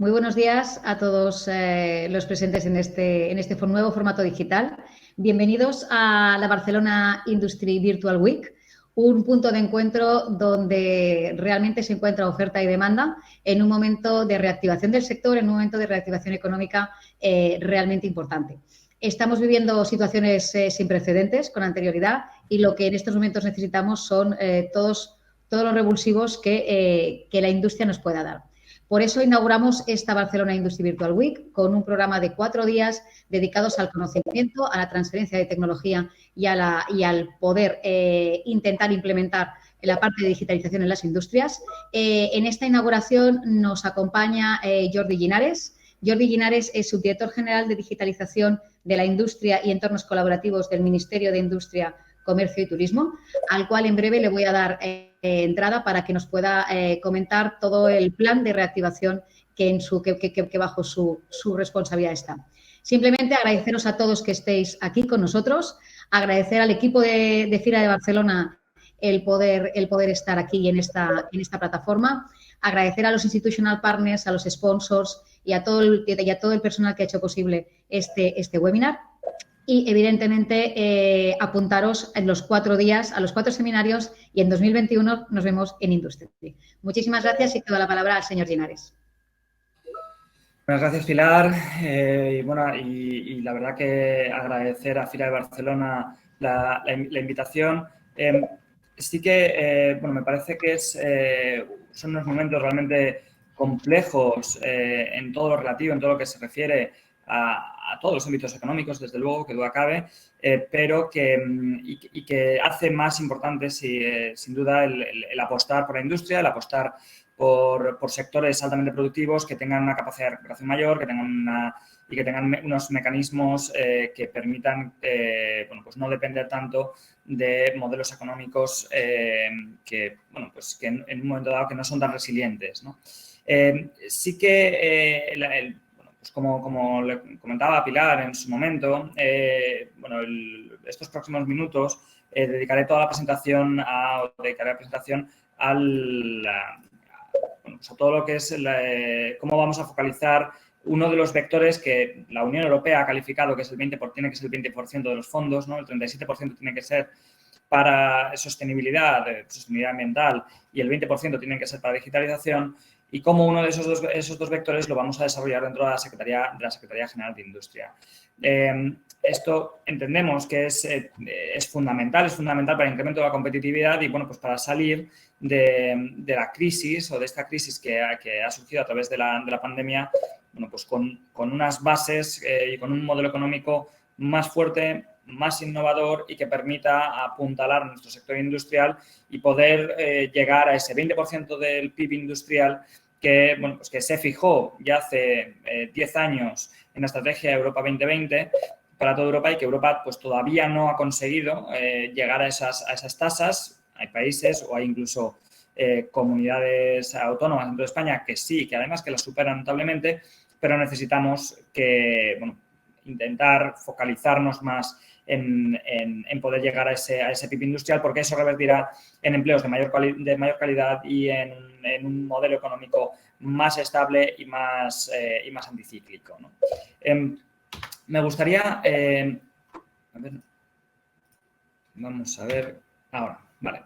Muy buenos días a todos los presentes en este nuevo formato digital. Bienvenidos a la Barcelona Industry Virtual Week, un punto de encuentro donde realmente se encuentra oferta y demanda en un momento de reactivación del sector, en un momento de reactivación económica realmente importante. Estamos viviendo situaciones sin precedentes con anterioridad y lo que en estos momentos necesitamos son todos los revulsivos que la industria nos pueda dar. Por eso inauguramos esta Barcelona Industry Virtual Week con un programa de 4 días dedicados al conocimiento, a la transferencia de tecnología y al poder intentar implementar la parte de digitalización en las industrias. En esta inauguración nos acompaña Jordi Linares. Jordi Linares es subdirector general de digitalización de la industria y entornos colaborativos del Ministerio de Industria, Comercio y Turismo, al cual en breve le voy a dar entrada para que nos pueda comentar todo el plan de reactivación que bajo su responsabilidad está. Simplemente agradeceros a todos que estéis aquí con nosotros, agradecer al equipo de FIRA de Barcelona el poder estar aquí en esta plataforma, agradecer a los institutional partners, a los sponsors y a todo el personal que ha hecho posible este webinar. Y, evidentemente, apuntaros en los 4 días, a los 4 seminarios y en 2021 nos vemos en Industry. Muchísimas gracias y te doy la palabra al señor Linares. Buenas gracias, Pilar. Y la verdad que agradecer a FIRA de Barcelona la invitación. Sí que, me parece que son unos momentos realmente complejos en todo lo relativo, en todo lo que se refiere a todos los ámbitos económicos, desde luego, que duda cabe, pero que hace más importante, sin duda, el apostar por la industria, el apostar por sectores altamente productivos que tengan una capacidad de recuperación mayor, que tengan unos mecanismos que permitan no depender tanto de modelos económicos que en un momento dado que no son tan resilientes, ¿no? Sí que como le comentaba a Pilar en su momento, estos próximos minutos dedicaré toda la presentación a todo lo que es cómo vamos a focalizar uno de los vectores que la Unión Europea ha calificado que es tiene que ser el 20% de los fondos, ¿no? El 37% tiene que ser para sostenibilidad ambiental y el 20% tiene que ser para digitalización, y cómo uno de esos dos vectores lo vamos a desarrollar dentro de la Secretaría General de Industria. Esto entendemos que es fundamental para el incremento de la competitividad y, para salir de la crisis o de esta crisis que ha surgido a través de la pandemia, con unas bases y con un modelo económico más fuerte, más innovador y que permita apuntalar nuestro sector industrial y poder llegar a ese 20% del PIB industrial que se fijó ya hace 10 años en la estrategia Europa 2020 para toda Europa y que Europa todavía no ha conseguido llegar a esas tasas. Hay países o hay incluso comunidades autónomas dentro de España que sí, que además que las superan notablemente, pero necesitamos intentar focalizarnos más en poder llegar a ese PIB industrial, porque eso revertirá en empleos de mayor calidad y en un modelo económico más estable y más anticíclico, ¿no? Me gustaría... vamos a ver ahora. Vale.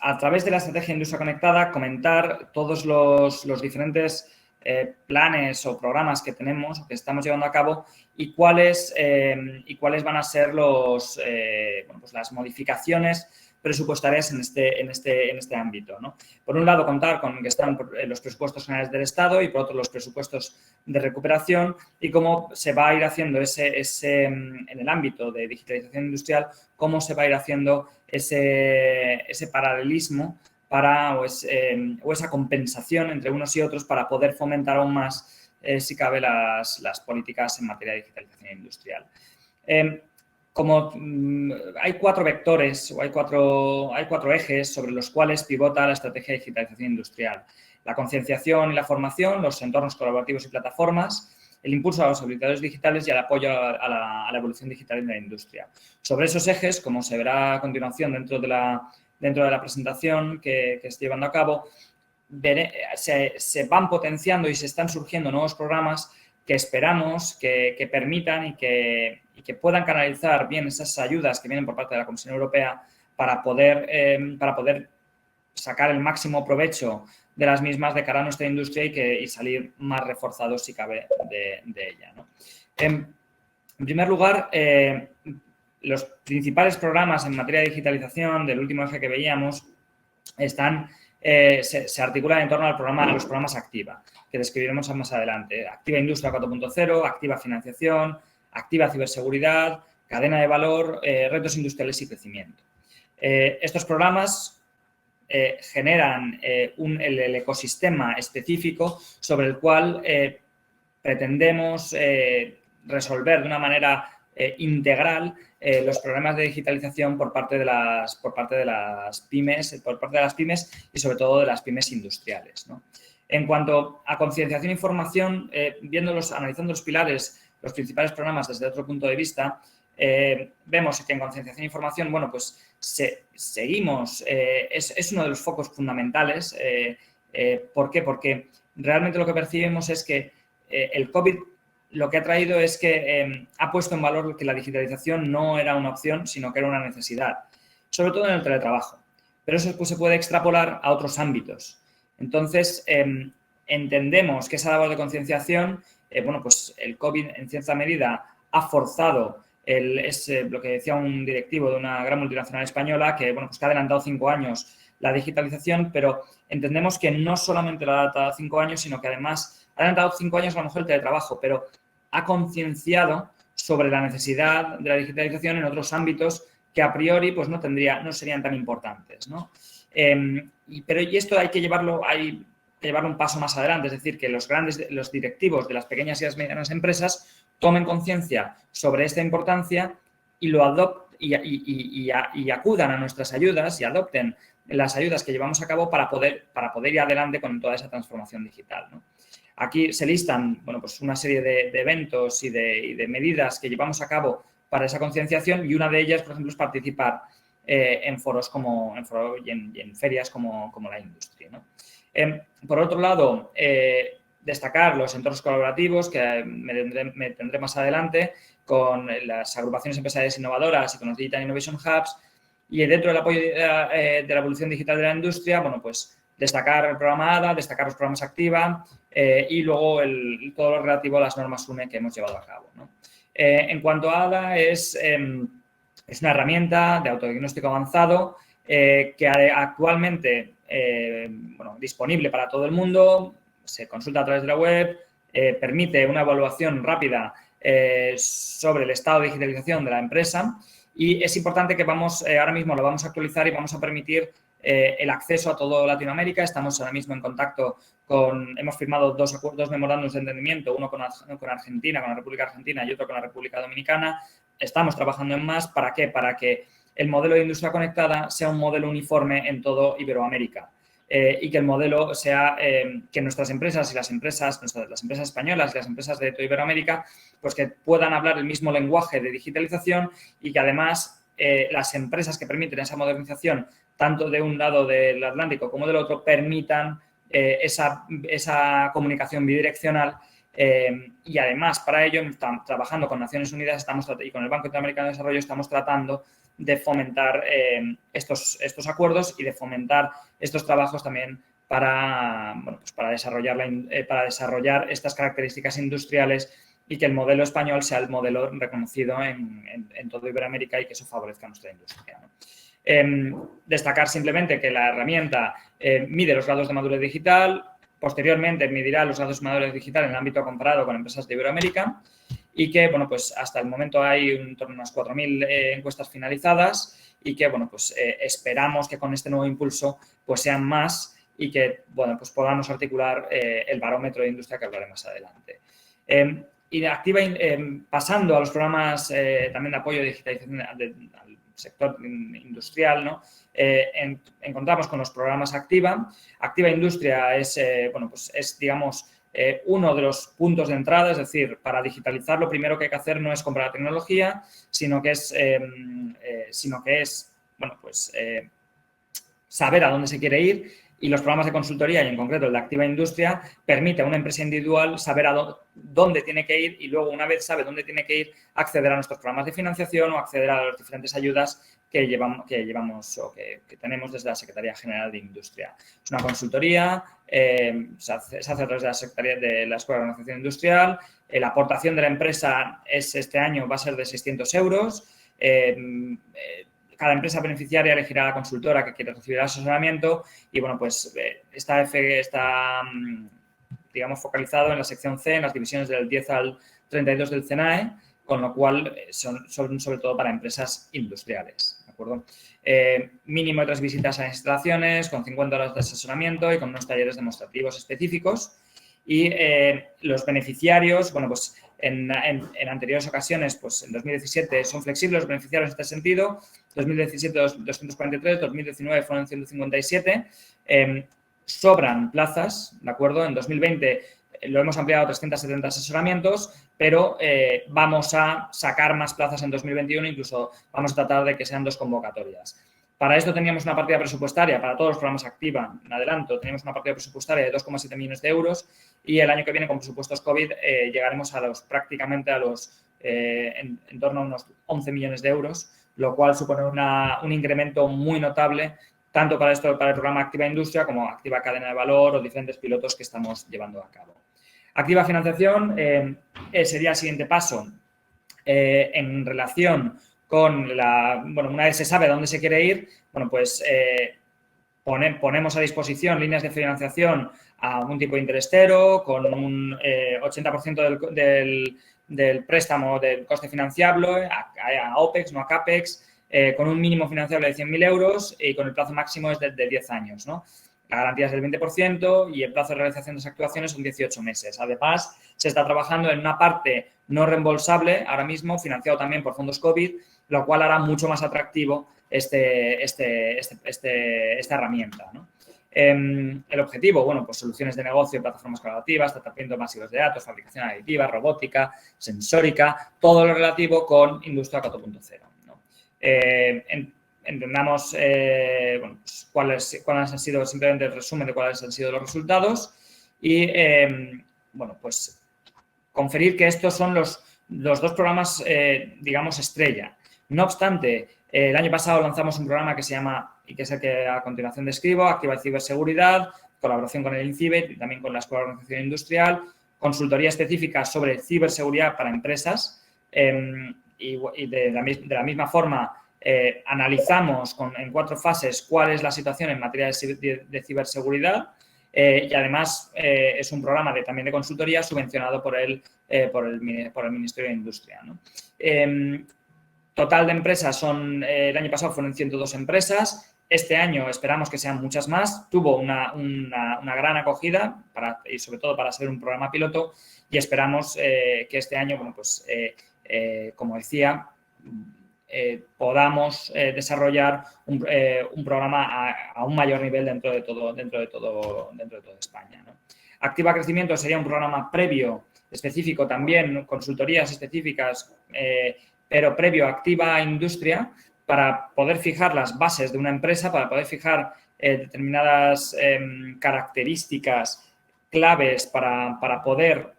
A través de la estrategia Industria Conectada, comentar todos los diferentes planes o programas que tenemos, que estamos llevando a cabo y cuáles van a ser las modificaciones presupuestarias en este ámbito, ¿no? Por un lado, contar con que están los presupuestos generales del Estado y por otro los presupuestos de recuperación y cómo se va a ir haciendo en el ámbito de digitalización industrial, cómo se va a ir haciendo ese paralelismo o esa compensación entre unos y otros para poder fomentar aún más, si cabe, las políticas en materia de digitalización industrial. Como hay 4 vectores o hay cuatro ejes sobre los cuales pivota la estrategia de digitalización industrial: la concienciación y la formación, los entornos colaborativos y plataformas, el impulso a los habilitadores digitales y el apoyo a la evolución digital en la industria. Sobre esos ejes, como se verá a continuación dentro de la presentación que estoy llevando a cabo, se van potenciando y se están surgiendo nuevos programas que esperamos que permitan y que puedan canalizar bien esas ayudas que vienen por parte de la Comisión Europea para poder sacar el máximo provecho de las mismas de cara a nuestra industria y salir más reforzados, si cabe, de ella, ¿no? En primer lugar, los principales programas en materia de digitalización del último eje que veíamos se articulan en torno a los programas Activa, que describiremos más adelante. Activa Industria 4.0, Activa Financiación, Activa Ciberseguridad, Cadena de Valor, Retos Industriales y Crecimiento. Estos programas generan el ecosistema específico sobre el cual pretendemos resolver de una manera integral los problemas de digitalización por parte de las pymes y sobre todo de las pymes industriales, ¿no? En cuanto a concienciación e información, analizando los pilares, los principales programas desde otro punto de vista, vemos que en concienciación e información, bueno, pues seguimos, es uno de los focos fundamentales. ¿Por qué? Porque realmente lo que percibimos es que el COVID lo que ha traído es que ha puesto en valor que la digitalización no era una opción, sino que era una necesidad, sobre todo en el teletrabajo. Pero eso pues, se puede extrapolar a otros ámbitos. Entonces, entendemos que esa labor de concienciación, bueno, pues el COVID en cierta medida ha forzado lo que decía un directivo de una gran multinacional española, que, bueno, pues que ha adelantado 5 años la digitalización, pero entendemos que no solamente la ha adelantado 5 años, sino que además ha adelantado 5 años a lo mejor el teletrabajo, pero ha concienciado sobre la necesidad de la digitalización en otros ámbitos que a priori pues no serían tan importantes, ¿no? Pero esto hay que llevarlo un paso más adelante, es decir, que los directivos de las pequeñas y las medianas empresas tomen conciencia sobre esta importancia y lo adopten y acudan a nuestras ayudas y adopten las ayudas que llevamos a cabo para poder ir adelante con toda esa transformación digital, ¿no? Aquí se listan, bueno, pues una serie de eventos y de medidas que llevamos a cabo para esa concienciación, y una de ellas, por ejemplo, es participar en foros y en ferias como la Industry, ¿no? Por otro lado, destacar los entornos colaborativos, que me tendré más adelante, con las agrupaciones empresariales innovadoras y con los Digital Innovation Hubs, y dentro del apoyo de la evolución digital de la industria, bueno, pues destacar el programa ADA, destacar los programas Activa y luego todo lo relativo a las normas UNE que hemos llevado a cabo, ¿no? En cuanto a ADA, es una herramienta de autodiagnóstico avanzado que actualmente, bueno, disponible para todo el mundo, se consulta a través de la web, permite una evaluación rápida sobre el estado de digitalización de la empresa, y es importante que ahora mismo lo vamos a actualizar y vamos a permitir el acceso a toda Latinoamérica. Estamos ahora mismo en contacto hemos firmado dos memorándums de entendimiento, uno con Argentina, con la República Argentina, y otro con la República Dominicana. Estamos trabajando en más. ¿Para qué? Para que el modelo de industria conectada sea un modelo uniforme en todo Iberoamérica. Y que el modelo sea que nuestras empresas y las empresas españolas y las empresas de toda Iberoamérica, pues que puedan hablar el mismo lenguaje de digitalización, y que además las empresas que permiten esa modernización, tanto de un lado del Atlántico como del otro, permitan esa comunicación bidireccional. Y además, para ello, trabajando con Naciones Unidas y con el Banco Interamericano de Desarrollo, estamos tratando de fomentar estos acuerdos y de fomentar estos trabajos también para desarrollar estas características industriales, y que el modelo español sea el modelo reconocido en toda Iberoamérica, y que eso favorezca a nuestra industria, ¿no? Destacar simplemente que la herramienta mide los grados de madurez digital, posteriormente medirá los grados de madurez digital en el ámbito comparado con empresas de Iberoamérica, y que, bueno, pues hasta el momento hay en torno a unas 4.000 encuestas finalizadas, y que, bueno, pues esperamos que con este nuevo impulso pues sean más, y que, bueno, pues podamos articular el barómetro de industria que hablaré más adelante. Y pasando a los programas también de apoyo de digitalización al sector industrial, ¿no? Encontramos con los programas Activa. Activa Industria es, digamos, uno de los puntos de entrada. Es decir, para digitalizar lo primero que hay que hacer no es comprar tecnología, sino que es saber a dónde se quiere ir, Y los programas de consultoría, y en concreto el de Activa Industria, permite a una empresa individual saber dónde tiene que ir y luego, una vez sabe dónde tiene que ir, acceder a nuestros programas de financiación o acceder a las diferentes ayudas que llevamos o que tenemos desde la Secretaría General de Industria. Es una consultoría, se hace a través de la Secretaría de la Escuela de Organización Industrial. La aportación de la empresa este año va a ser de 600 euros. Cada empresa beneficiaria elegirá a la consultora que quiere recibir el asesoramiento y, bueno, pues está digamos, focalizado en la sección C, en las divisiones del 10 al 32 del CENAE, con lo cual son sobre todo para empresas industriales, ¿de acuerdo? Mínimo de 3 visitas a instalaciones, con 50 horas de asesoramiento y con unos talleres demostrativos específicos. Y los beneficiarios, bueno, pues en anteriores ocasiones, pues en 2017 son flexibles los beneficiarios en este sentido, 2017 243, 2019 fueron 157, sobran plazas, ¿de acuerdo? En 2020 lo hemos ampliado a 370 asesoramientos, pero vamos a sacar más plazas en 2021, incluso vamos a tratar de que sean 2 convocatorias. Para esto teníamos una partida presupuestaria, para todos los programas Activa, en adelanto, teníamos una partida presupuestaria de 2,7 millones de euros y el año que viene, con presupuestos COVID, llegaremos a prácticamente en torno a unos 11 millones de euros, lo cual supone un incremento muy notable, tanto para el programa Activa Industria como Activa Cadena de Valor o diferentes pilotos que estamos llevando a cabo. Activa Financiación sería el siguiente paso en relación con una vez se sabe a dónde se quiere ir, bueno, pues ponemos a disposición líneas de financiación a un tipo de interés cero, con un 80% del préstamo del coste financiable, a OPEX, no a CAPEX, con un mínimo financiable de 100.000 euros y con el plazo máximo es de 10 años, ¿no? La garantía es del 20% y el plazo de realización de las actuaciones son 18 meses. Además, se está trabajando en una parte no reembolsable, ahora mismo, financiado también por fondos COVID, lo cual hará mucho más atractivo esta herramienta, ¿no? El objetivo, bueno, pues soluciones de negocio, plataformas colaborativas, tratamiento masivos de datos, fabricación aditiva, robótica, sensórica, todo lo relativo con Industria 4.0, ¿no? Entendamos bueno, pues cuáles han sido, simplemente el resumen de cuáles han sido los resultados y, bueno, pues conferir que estos son los 2 programas, digamos, estrella. No obstante, el año pasado lanzamos un programa que se llama, y que es el que a continuación describo, Activa Ciberseguridad, colaboración con el INCIBE y también con la Escuela de Organización Industrial, consultoría específica sobre ciberseguridad para empresas y de la misma forma analizamos en 4 fases cuál es la situación en materia de ciberseguridad y además es un programa también de consultoría subvencionado por el Ministerio de Industria, ¿no? Total de empresas el año pasado fueron 102 empresas, este año esperamos que sean muchas más, tuvo una gran acogida y sobre todo para ser un programa piloto y esperamos que este año, bueno, pues como decía, podamos desarrollar un programa a un mayor nivel dentro de todo España, ¿no? Activa Crecimiento sería un programa previo, específico también, consultorías específicas, pero previo a Activa Industria, para poder fijar las bases de una empresa, para poder fijar determinadas características claves para poder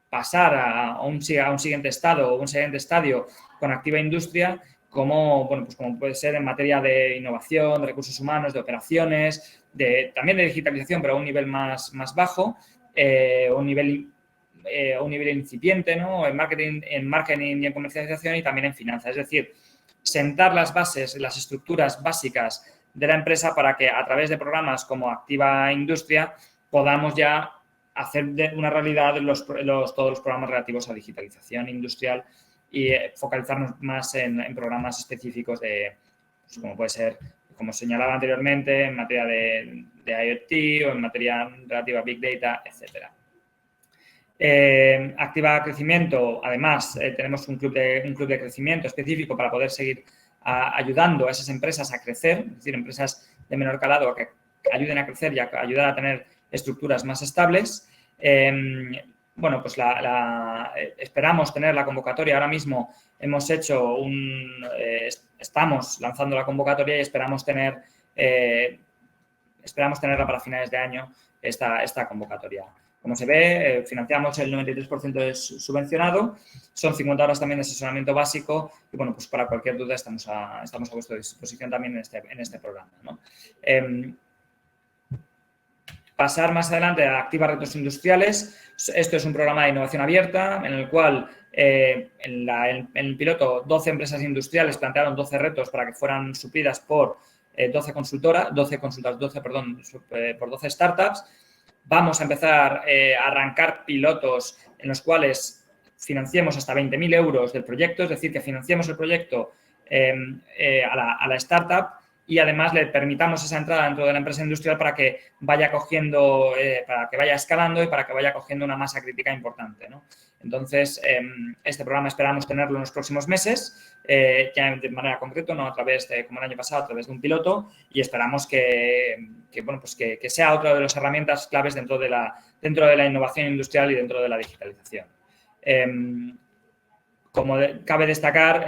pasar a un siguiente estado o un siguiente estadio con Activa Industria, como puede ser en materia de innovación, de recursos humanos, de operaciones, también de digitalización, pero a un nivel más bajo, un nivel incipiente, ¿no? En marketing y en comercialización y también en finanzas. Es decir, sentar las bases, las estructuras básicas de la empresa para que a través de programas como Activa Industria podamos ya hacer una realidad todos los programas relativos a digitalización industrial y focalizarnos más en programas específicos pues, como puede ser, como señalaba anteriormente, en materia de IoT o en materia relativa a Big Data, etcétera. Activa Crecimiento, además, tenemos un club de crecimiento específico para poder seguir ayudando a esas empresas a crecer, es decir, empresas de menor calado a que ayuden a crecer y a ayudar a tener estructuras más estables. Bueno, pues esperamos tener la convocatoria. Ahora mismo estamos lanzando la convocatoria y esperamos tener esperamos tenerla para finales de año esta convocatoria. Como se ve, financiamos el 93% subvencionado, son 50 horas también de asesoramiento básico y, bueno, pues para cualquier duda estamos a vuestra disposición también en este programa, ¿no? Pasar más adelante a Activa Retos Industriales. Esto es un programa de innovación abierta en el cual en el piloto 12 empresas industriales plantearon 12 retos para que fueran suplidas por 12 startups. Vamos a empezar a arrancar pilotos en los cuales financiemos hasta 20.000 euros del proyecto, es decir, que financiemos el proyecto a la startup y además le permitamos esa entrada dentro de la empresa industrial para que vaya cogiendo, para que vaya escalando y para que vaya cogiendo una masa crítica importante, ¿no? Entonces, este programa esperamos tenerlo en los próximos meses, ya de manera concreta, no a través de, como el año pasado, a través de un piloto, y esperamos que sea otra de las herramientas claves dentro de la innovación industrial y dentro de la digitalización. Como cabe destacar,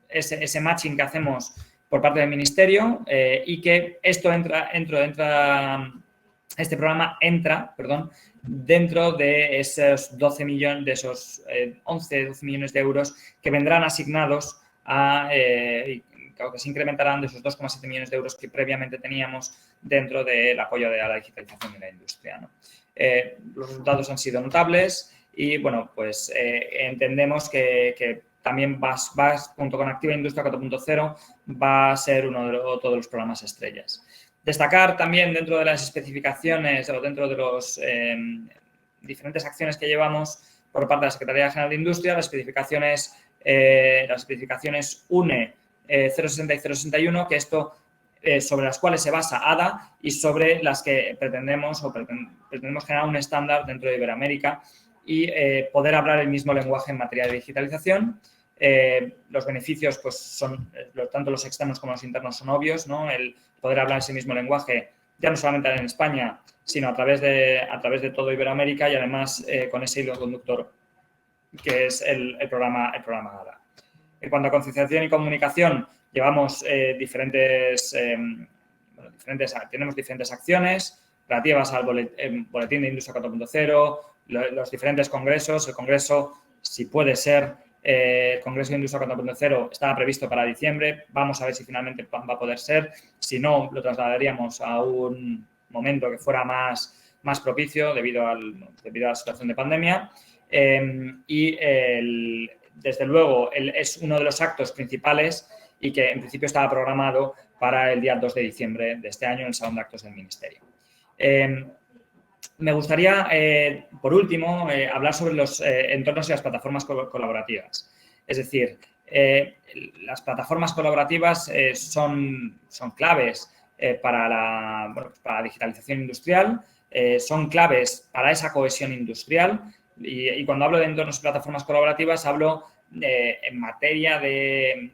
ese matching que hacemos por parte del Ministerio y que este programa entra dentro de esos 12 millones de euros que vendrán asignados que se incrementarán de esos 2,7 millones de euros que previamente teníamos dentro del apoyo de la digitalización de la industria, ¿no? Los resultados han sido notables y, bueno, pues entendemos que también vas junto con Activa Industria 4.0, va a ser uno de todos los programas estrellas. Destacar también dentro de las especificaciones o dentro de los diferentes acciones que llevamos por parte de la Secretaría General de Industria, las especificaciones UNE 060 y 061, que esto sobre las cuales se basa ADA y sobre las que pretendemos generar un estándar dentro de Iberoamérica y poder hablar el mismo lenguaje en materia de digitalización. Los beneficios, pues, son tanto los externos como los internos son obvios, ¿no? El poder hablar ese mismo lenguaje, ya no solamente en España, sino a través de todo Iberoamérica y además con ese hilo conductor que es el programa ADA. En cuanto a concienciación y comunicación, llevamos tenemos diferentes acciones relativas al boletín de Industria 4.0, los diferentes congresos. El congreso, si puede ser, el Congreso de Industria 4.0 estaba previsto para diciembre. Vamos a ver si finalmente va a poder ser. Si no, lo trasladaríamos a un momento que fuera más propicio debido a la situación de pandemia. Desde luego, es uno de los actos principales y que en principio estaba programado para el día 2 de diciembre de este año en el Salón de Actos del Ministerio. Me gustaría, por último, hablar sobre los entornos y las plataformas colaborativas. Es decir, las plataformas colaborativas son claves para la digitalización industrial, son claves para esa cohesión industrial y cuando hablo de entornos y plataformas colaborativas hablo en materia de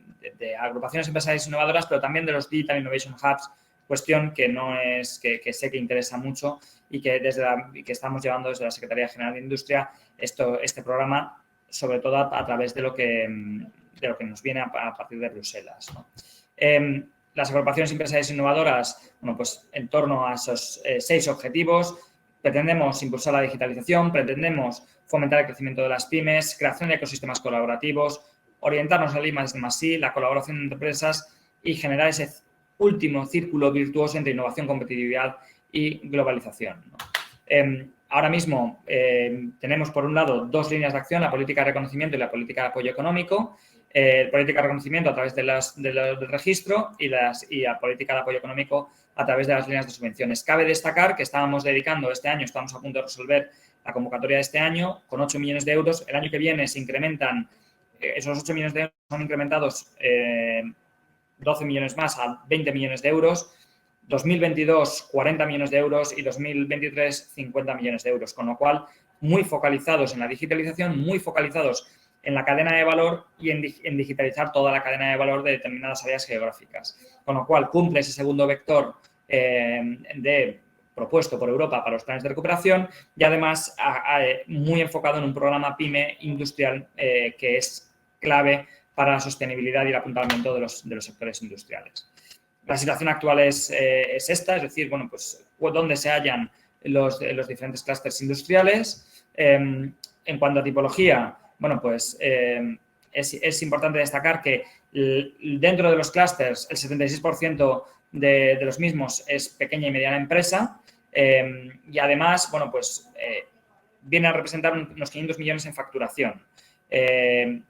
agrupaciones empresariales innovadoras, pero también de los Digital Innovation Hubs, cuestión que que sé que interesa mucho y que estamos llevando desde la Secretaría General de Industria este programa, sobre todo a través de lo que nos viene a partir de Bruselas, ¿no? Las agrupaciones empresariales innovadoras, bueno, pues en torno a esos 6 objetivos, pretendemos impulsar la digitalización, pretendemos fomentar el crecimiento de las pymes, creación de ecosistemas colaborativos, orientarnos al I+D+I, la colaboración entre empresas y generar ese último círculo virtuoso entre innovación, competitividad y globalización, ¿no? Ahora mismo tenemos, por un lado, 2 líneas de acción, la política de reconocimiento y la política de apoyo económico. Política de reconocimiento a través del registro y la política de apoyo económico a través de las líneas de subvenciones. Cabe destacar que estamos a punto de resolver la convocatoria de este año con 8 millones de euros. El año que viene se incrementan, esos 8 millones de euros son incrementados 12 millones más a 20 millones de euros. 2022, 40 millones de euros y 2023, 50 millones de euros. Con lo cual, muy focalizados en la digitalización, muy focalizados en la cadena de valor y en digitalizar toda la cadena de valor de determinadas áreas geográficas. Con lo cual, cumple ese segundo vector propuesto por Europa para los planes de recuperación y, además, muy enfocado en un programa PYME industrial que es clave para la sostenibilidad y el apuntamiento de los sectores industriales. La situación actual es esta, es decir, bueno, pues dónde se hallan los diferentes clústeres industriales. En cuanto a tipología, bueno, pues es importante destacar que dentro de los clústeres el 76% de los mismos es pequeña y mediana empresa y además, bueno, pues viene a representar unos 500 millones en facturación.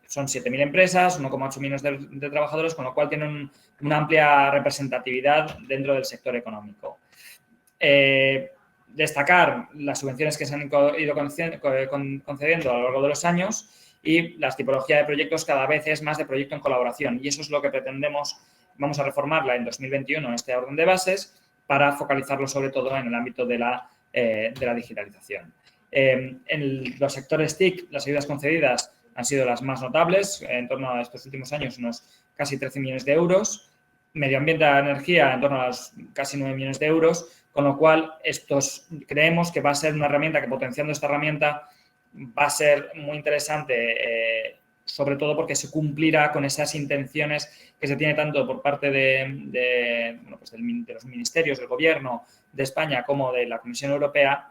Son 7.000 empresas, 1,8 millones de trabajadores, con lo cual tienen una amplia representatividad dentro del sector económico. Destacar las subvenciones que se han ido concediendo a lo largo de los años y la tipología de proyectos cada vez es más de proyecto en colaboración y eso es lo que pretendemos, vamos a reformarla en 2021 en este orden de bases para focalizarlo sobre todo en el ámbito de la digitalización. En los sectores TIC, las ayudas concedidas han sido las más notables, en torno a estos últimos años unos casi 13 millones de euros, medio ambiente y energía en torno a los casi 9 millones de euros, con lo cual creemos que va a ser una herramienta que potenciando esta herramienta va a ser muy interesante, sobre todo porque se cumplirá con esas intenciones que se tiene tanto por parte de los ministerios del Gobierno de España como de la Comisión Europea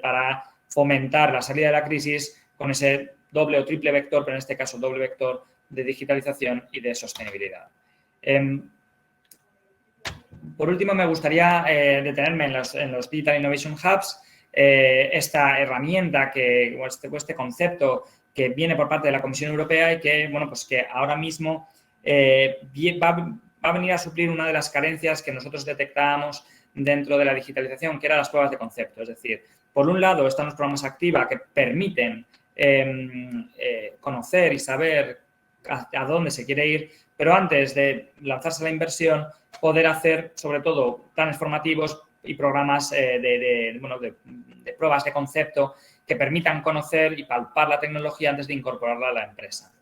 para fomentar la salida de la crisis con ese doble o triple vector, pero en este caso doble vector de digitalización y de sostenibilidad. Por último, me gustaría detenerme en los Digital Innovation Hubs, esta herramienta o este concepto que viene por parte de la Comisión Europea y que, bueno, pues que ahora mismo va a venir a suplir una de las carencias que nosotros detectábamos dentro de la digitalización, que eran las pruebas de concepto. Es decir, por un lado están los programas Activa que permiten conocer y saber a dónde se quiere ir, pero antes de lanzarse la inversión, poder hacer, sobre todo, planes formativos y programas de pruebas de concepto que permitan conocer y palpar la tecnología antes de incorporarla a la empresa.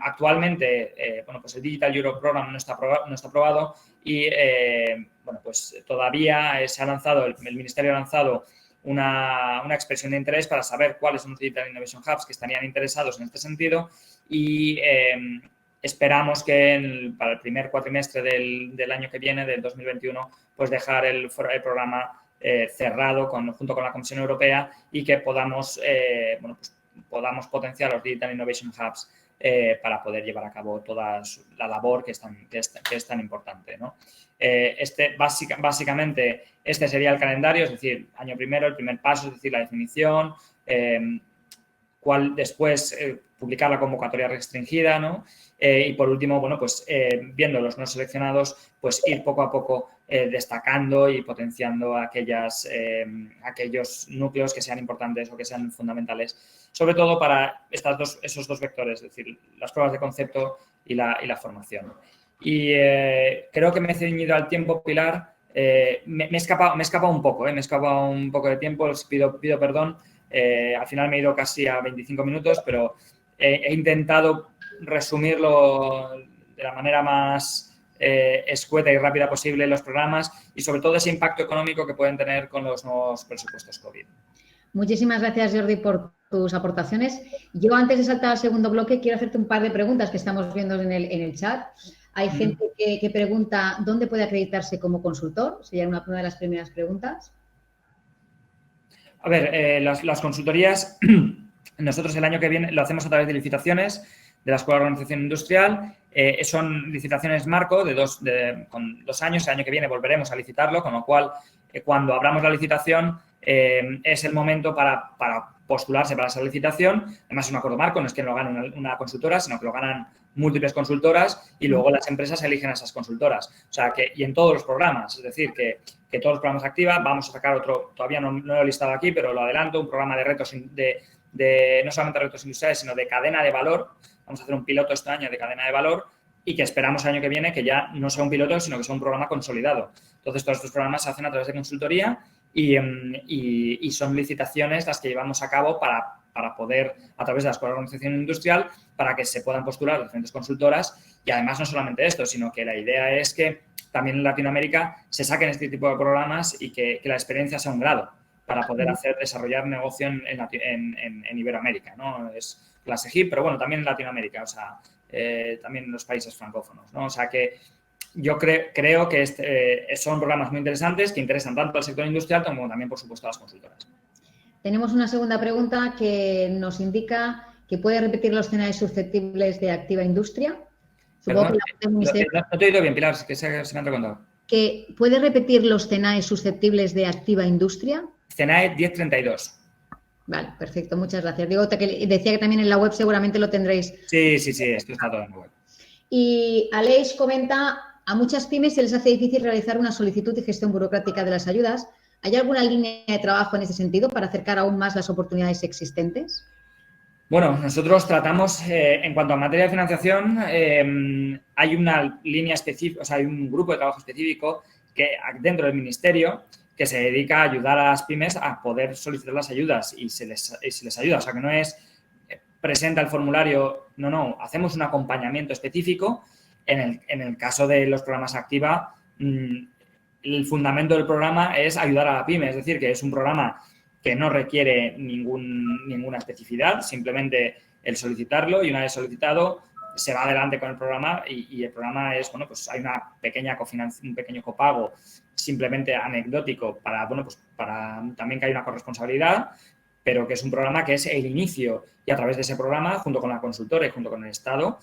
Actualmente, pues el Digital Europe Program no está aprobado y, pues todavía se ha lanzado, el Ministerio ha lanzado una expresión de interés para saber cuáles son los Digital Innovation Hubs que estarían interesados en este sentido y esperamos que para el primer cuatrimestre del año que viene, del 2021, pues dejar el programa cerrado junto con la Comisión Europea y que podamos potenciar los Digital Innovation Hubs para poder llevar a cabo toda la labor que es tan importante, ¿no? Básicamente, este sería el calendario, es decir, año primero, el primer paso, es decir, la definición, después publicar la convocatoria restringida, ¿no? Y por último, viendo los no seleccionados, pues ir poco a poco destacando y potenciando aquellos núcleos que sean importantes o que sean fundamentales, sobre todo para esos dos vectores, es decir, las pruebas de concepto y la formación. Y creo que me he ceñido al tiempo, Pilar. Me he escapado un poco, me he escapado un poco de tiempo, os pido perdón. Al final me he ido casi a 25 minutos, pero he intentado resumirlo de la manera más escueta y rápida posible los programas y sobre todo ese impacto económico que pueden tener con los nuevos presupuestos COVID. Muchísimas gracias, Jordi, por tus aportaciones. Yo, antes de saltar al segundo bloque, quiero hacerte un par de preguntas que estamos viendo en el chat. Hay gente que pregunta ¿dónde puede acreditarse como consultor? Sería una de las primeras preguntas. A ver, las consultorías, nosotros el año que viene lo hacemos a través de licitaciones de la Escuela de Organización Industrial. Son licitaciones marco con 2 años. El año que viene volveremos a licitarlo, con lo cual, cuando abramos la licitación, es el momento para postularse para esa licitación. Además, es un acuerdo marco, no es que lo gane una consultora, sino que lo ganan múltiples consultoras y luego las empresas eligen a esas consultoras. O sea, y en todos los programas, es decir, que todos los programas Activa, vamos a sacar otro, todavía no lo he listado aquí, pero lo adelanto, un programa de retos, no solamente retos industriales, sino de cadena de valor. Vamos a hacer un piloto este año de cadena de valor y que esperamos el año que viene que ya no sea un piloto, sino que sea un programa consolidado. Entonces, todos estos programas se hacen a través de consultoría y son licitaciones las que llevamos a cabo para poder, a través de la Escuela de Organización Industrial, para que se puedan postular diferentes consultoras. Y además, no solamente esto, sino que la idea es que también en Latinoamérica se saquen este tipo de programas y que la experiencia sea un grado para poder desarrollar negocio en Iberoamérica, ¿no? Es clase HIP, pero bueno, también en Latinoamérica, o sea, también en los países francófonos, ¿no? O sea que yo creo que son programas muy interesantes que interesan tanto al sector industrial como también, por supuesto, a las consultoras. Tenemos una segunda pregunta que nos indica que puede repetir los escenarios susceptibles de activa industria. Perdón, no te he oído bien, Pilar, que se me ha entrecontado. ¿Que puede repetir los CENAE susceptibles de activa industria? CENAE 1032. Vale, perfecto, muchas gracias. Digo, decía que también en la web seguramente lo tendréis. Sí, esto está todo en la web. Y Aleix comenta, a muchas pymes se les hace difícil realizar una solicitud y gestión burocrática de las ayudas. ¿Hay alguna línea de trabajo en ese sentido para acercar aún más las oportunidades existentes? Bueno, nosotros tratamos, en cuanto a materia de financiación, hay una línea específica, o sea, hay un grupo de trabajo específico que dentro del Ministerio que se dedica a ayudar a las pymes a poder solicitar las ayudas y se les ayuda. O sea, que no es presenta el formulario, no, hacemos un acompañamiento específico. En el caso de los programas Activa, el fundamento del programa es ayudar a la pyme, es decir, que es un programa que no requiere ninguna especificidad, simplemente el solicitarlo y una vez solicitado se va adelante con el programa y el programa es, bueno, pues hay un pequeño copago simplemente anecdótico para también que haya una corresponsabilidad, pero que es un programa que es el inicio y a través de ese programa, junto con la consultora y junto con el Estado,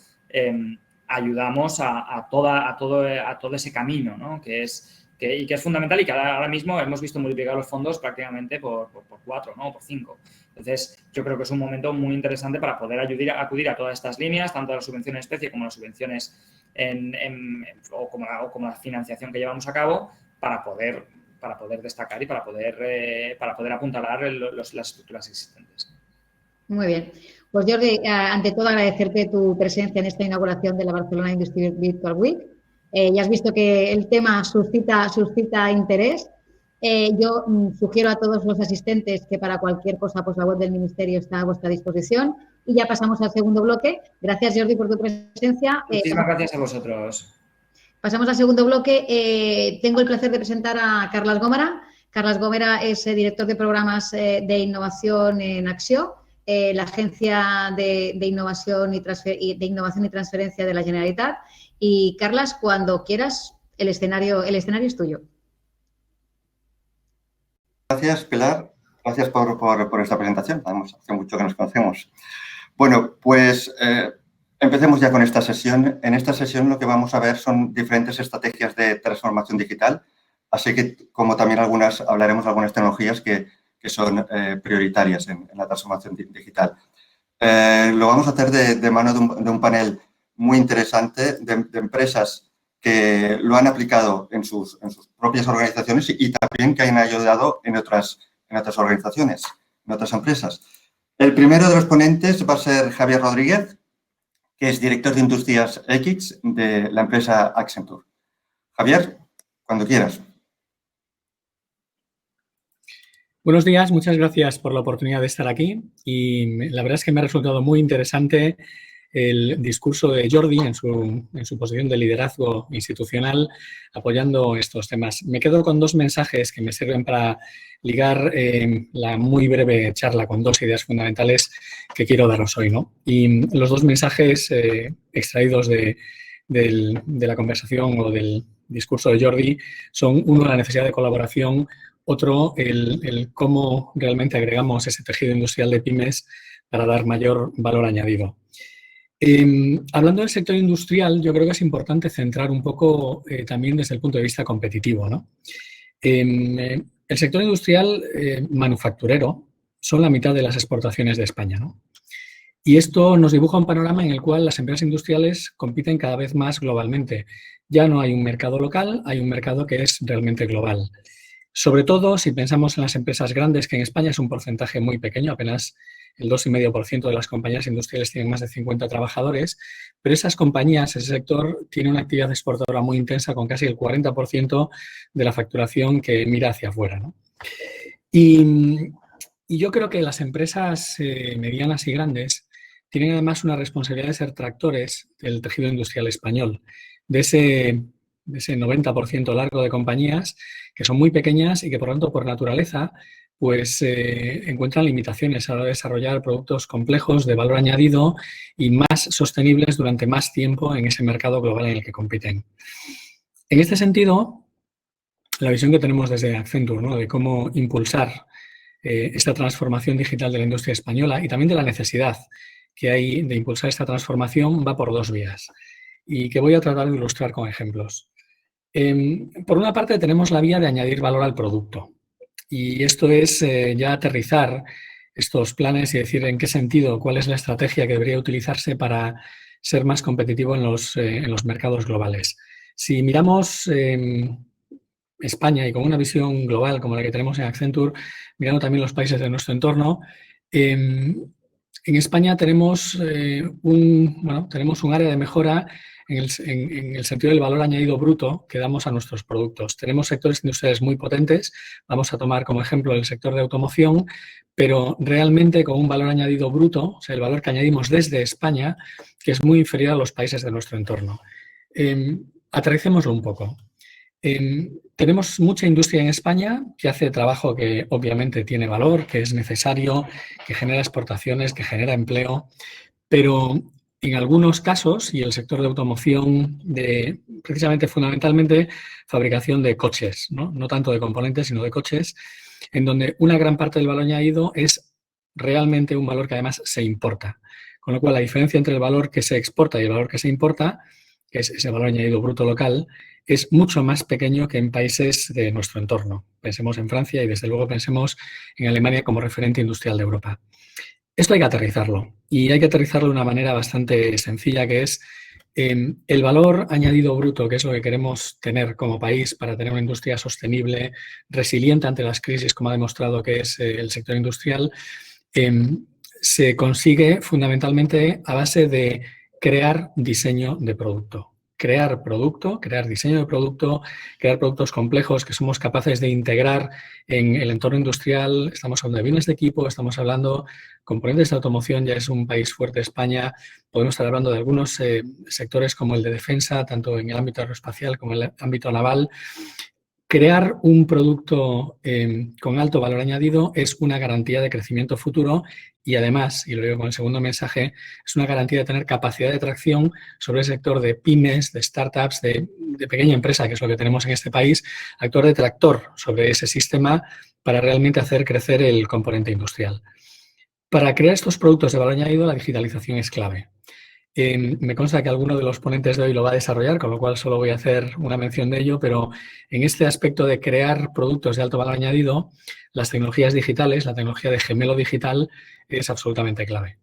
ayudamos a todo ese camino, ¿no? que es fundamental y que ahora mismo hemos visto multiplicar los fondos prácticamente por 4, ¿no? Por 5. Entonces, yo creo que es un momento muy interesante para poder acudir a todas estas líneas, tanto a la subvención en especie como a las subvenciones o como la financiación que llevamos a cabo, para poder destacar y para poder apuntalar las estructuras existentes. Muy bien. Pues Jordi, ante todo agradecerte tu presencia en esta inauguración de la Barcelona Industry Virtual Week. Ya has visto que el tema suscita interés. Yo sugiero a todos los asistentes que para cualquier cosa, pues la web del Ministerio está a vuestra disposición. Y ya pasamos al segundo bloque. Gracias, Jordi, por tu presencia. Muchísimas gracias a vosotros. Pasamos al segundo bloque. Tengo el placer de presentar a Carles Gómara. Carles Gómara es director de programas de innovación en Acció, la agencia de innovación y transferencia de la Generalitat. Y Carles, cuando quieras, el escenario es tuyo. Gracias, Pilar. Gracias por esta presentación. Hace mucho que nos conocemos. Bueno, pues empecemos ya con esta sesión. En esta sesión lo que vamos a ver son diferentes estrategias de transformación digital, así que como también hablaremos de algunas tecnologías que son prioritarias en la transformación digital. Lo vamos a hacer de mano de un panel muy interesante de empresas que lo han aplicado en sus propias organizaciones y también que han ayudado en otras organizaciones, en otras empresas. El primero de los ponentes va a ser Javier Rodríguez, que es director de Industrias X de la empresa Accenture. Javier, cuando quieras. Buenos días, muchas gracias por la oportunidad de estar aquí y la verdad es que me ha resultado muy interesante el discurso de Jordi en su posición de liderazgo institucional apoyando estos temas. Me quedo con dos mensajes que me sirven para ligar la muy breve charla con dos ideas fundamentales que quiero daros hoy, ¿no? Y los dos mensajes extraídos de la conversación o del discurso de Jordi son, uno, la necesidad de colaboración, otro, el cómo realmente agregamos ese tejido industrial de pymes para dar mayor valor añadido. Hablando del sector industrial, yo creo que es importante centrar un poco también desde el punto de vista competitivo, ¿no? El sector industrial manufacturero son la mitad de las exportaciones de España, ¿no? Y esto nos dibuja un panorama en el cual las empresas industriales compiten cada vez más globalmente. Ya no hay un mercado local, hay un mercado que es realmente global. Sobre todo si pensamos en las empresas grandes, que en España es un porcentaje muy pequeño, apenas el 2,5% de las compañías industriales tienen más de 50 trabajadores, pero esas compañías, ese sector, tiene una actividad exportadora muy intensa con casi el 40% de la facturación que mira hacia afuera, ¿no? Y yo creo que las empresas medianas y grandes tienen además una responsabilidad de ser tractores del tejido industrial español, de ese 90% largo de compañías que son muy pequeñas y que, por lo tanto, por naturaleza, pues encuentran limitaciones a la hora de desarrollar productos complejos de valor añadido y más sostenibles durante más tiempo en ese mercado global en el que compiten. En este sentido, la visión que tenemos desde Accenture, ¿no?, de cómo impulsar esta transformación digital de la industria española y también de la necesidad que hay de impulsar esta transformación, va por dos vías y que voy a tratar de ilustrar con ejemplos. Por una parte, tenemos la vía de añadir valor al producto y esto es ya aterrizar estos planes y decir en qué sentido, cuál es la estrategia que debería utilizarse para ser más competitivo en los mercados globales. Si miramos España y con una visión global como la que tenemos en Accenture, mirando también los países de nuestro entorno, en España tenemos, tenemos un área de mejora en el sentido del valor añadido bruto que damos a nuestros productos. Tenemos sectores industriales muy potentes, vamos a tomar como ejemplo el sector de automoción, pero realmente con un valor añadido bruto, o sea, el valor que añadimos desde España, que es muy inferior a los países de nuestro entorno. Aterricémoslo un poco. Tenemos mucha industria en España que hace trabajo que obviamente tiene valor, que es necesario, que genera exportaciones, que genera empleo, pero en algunos casos, y el sector de automoción, precisamente fundamentalmente fabricación de coches, no tanto de componentes, sino de coches, en donde una gran parte del valor añadido es realmente un valor que además se importa. Con lo cual, la diferencia entre el valor que se exporta y el valor que se importa, que es ese valor añadido bruto local, es mucho más pequeño que en países de nuestro entorno. Pensemos en Francia y, desde luego, pensemos en Alemania como referente industrial de Europa. Esto hay que aterrizarlo y hay que aterrizarlo de una manera bastante sencilla, que es el valor añadido bruto, que es lo que queremos tener como país para tener una industria sostenible, resiliente ante las crisis, como ha demostrado que es el sector industrial, se consigue fundamentalmente a base de crear diseño de producto. Crear producto, crear diseño de producto, crear productos complejos que somos capaces de integrar en el entorno industrial. Estamos hablando de bienes de equipo, estamos hablando componentes de automoción, ya es un país fuerte España. Podemos estar hablando de algunos sectores como el de defensa, tanto en el ámbito aeroespacial como en el ámbito naval. Crear un producto con alto valor añadido es una garantía de crecimiento futuro y además, y lo digo con el segundo mensaje, es una garantía de tener capacidad de tracción sobre el sector de pymes, de startups, de pequeña empresa, que es lo que tenemos en este país, actuar de tractor sobre ese sistema para realmente hacer crecer el componente industrial. Para crear estos productos de valor añadido, la digitalización es clave. Me consta que alguno de los ponentes de hoy lo va a desarrollar, con lo cual solo voy a hacer una mención de ello, pero en este aspecto de crear productos de alto valor añadido, las tecnologías digitales, la tecnología de gemelo digital es absolutamente clave.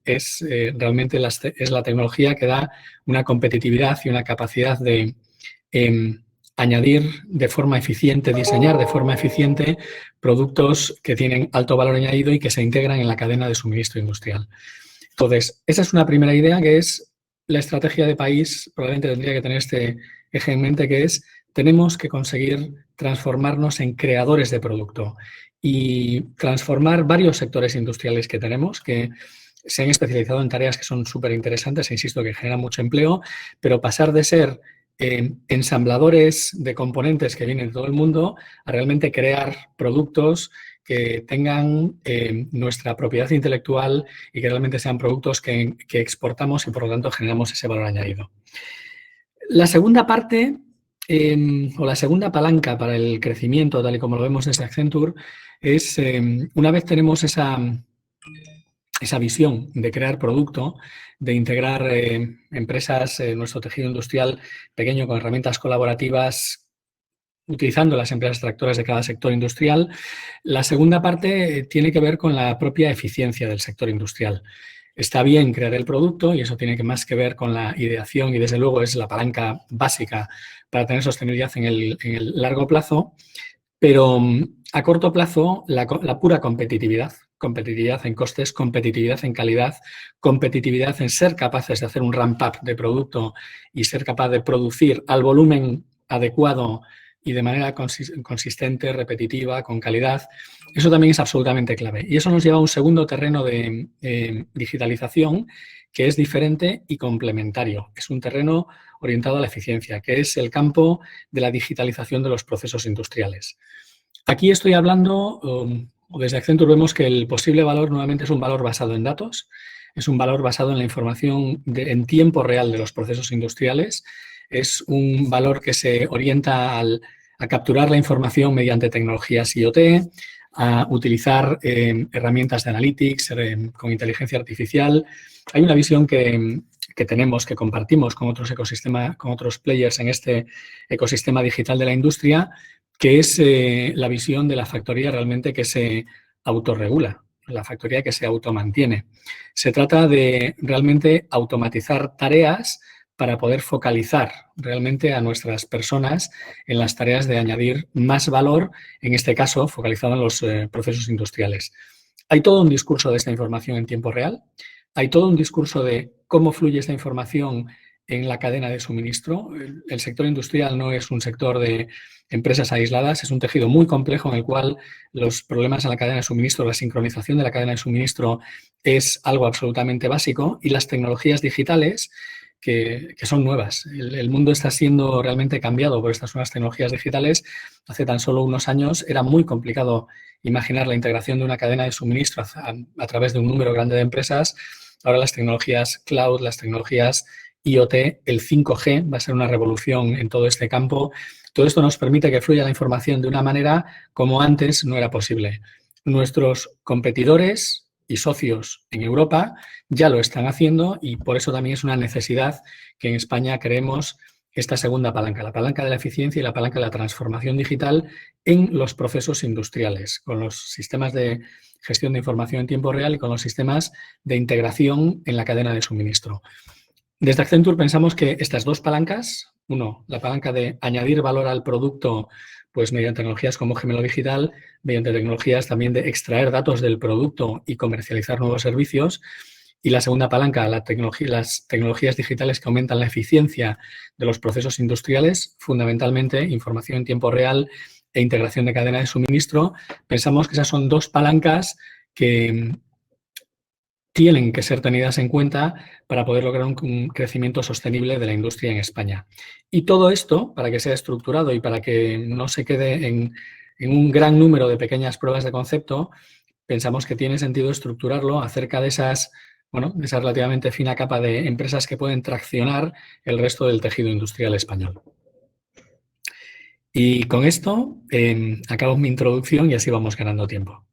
Realmente es la tecnología que da una competitividad y una capacidad de añadir de forma eficiente, diseñar de forma eficiente productos que tienen alto valor añadido y que se integran en la cadena de suministro industrial. Entonces, esa es una primera idea, que es la estrategia de país. Probablemente tendría que tener este eje en mente, que es tenemos que conseguir transformarnos en creadores de producto y transformar varios sectores industriales que tenemos, que se han especializado en tareas que son súper interesantes, e insisto, que generan mucho empleo, pero pasar de ser ensambladores de componentes que vienen de todo el mundo a realmente crear productos que tengan nuestra propiedad intelectual y que realmente sean productos que exportamos y, por lo tanto, generamos ese valor añadido. La segunda parte o la segunda palanca para el crecimiento, tal y como lo vemos desde Accenture, es una vez tenemos esa visión de crear producto, de integrar empresas en nuestro tejido industrial pequeño con herramientas colaborativas, utilizando las empresas tractoras de cada sector industrial. La segunda parte tiene que ver con la propia eficiencia del sector industrial. Está bien crear el producto y eso tiene más que ver con la ideación y, desde luego, es la palanca básica para tener sostenibilidad en el largo plazo, pero a corto plazo la pura competitividad en costes, competitividad en calidad, competitividad en ser capaces de hacer un ramp-up de producto y ser capaz de producir al volumen adecuado y de manera consistente, repetitiva, con calidad. Eso también es absolutamente clave. Y eso nos lleva a un segundo terreno de digitalización que es diferente y complementario. Es un terreno orientado a la eficiencia, que es el campo de la digitalización de los procesos industriales. Aquí estoy hablando, o desde Accenture vemos que el posible valor nuevamente es un valor basado en datos, es un valor basado en la información en tiempo real de los procesos industriales. es un valor que se orienta a capturar la información mediante tecnologías IoT, a utilizar herramientas de analytics con inteligencia artificial. Hay una visión que tenemos, que compartimos con otros ecosistemas, con otros players en este ecosistema digital de la industria, que es la visión de la factoría realmente que se autorregula, la factoría que se automantiene. Se trata de realmente automatizar tareas para poder focalizar realmente a nuestras personas en las tareas de añadir más valor, en este caso focalizado en los procesos industriales. Hay todo un discurso de esta información en tiempo real, hay todo un discurso de cómo fluye esta información en la cadena de suministro. El sector industrial no es un sector de empresas aisladas, es un tejido muy complejo en el cual los problemas en la cadena de suministro, la sincronización de la cadena de suministro es algo absolutamente básico, y las tecnologías digitales que son nuevas. El mundo está siendo realmente cambiado por estas nuevas tecnologías digitales. Hace tan solo unos años era muy complicado imaginar la integración de una cadena de suministro a través de un número grande de empresas. Ahora las tecnologías cloud, las tecnologías IoT, el 5G va a ser una revolución en todo este campo. Todo esto nos permite que fluya la información de una manera como antes no era posible. Nuestros competidores y socios en Europa ya lo están haciendo, y por eso también es una necesidad que en España creemos esta segunda palanca, la palanca de la eficiencia y la palanca de la transformación digital en los procesos industriales, con los sistemas de gestión de información en tiempo real y con los sistemas de integración en la cadena de suministro. Desde Accenture pensamos que estas dos palancas, uno, la palanca de añadir valor al producto pues mediante tecnologías como Gemelo Digital, mediante tecnologías también de extraer datos del producto y comercializar nuevos servicios. Y la segunda palanca, las tecnologías digitales que aumentan la eficiencia de los procesos industriales, fundamentalmente información en tiempo real e integración de cadena de suministro. Pensamos que esas son dos palancas que tienen que ser tenidas en cuenta para poder lograr un crecimiento sostenible de la industria en España. Y todo esto, para que sea estructurado y para que no se quede en un gran número de pequeñas pruebas de concepto, pensamos que tiene sentido estructurarlo acerca de esa relativamente fina capa de empresas que pueden traccionar el resto del tejido industrial español. Y con esto acabo mi introducción y así vamos ganando tiempo.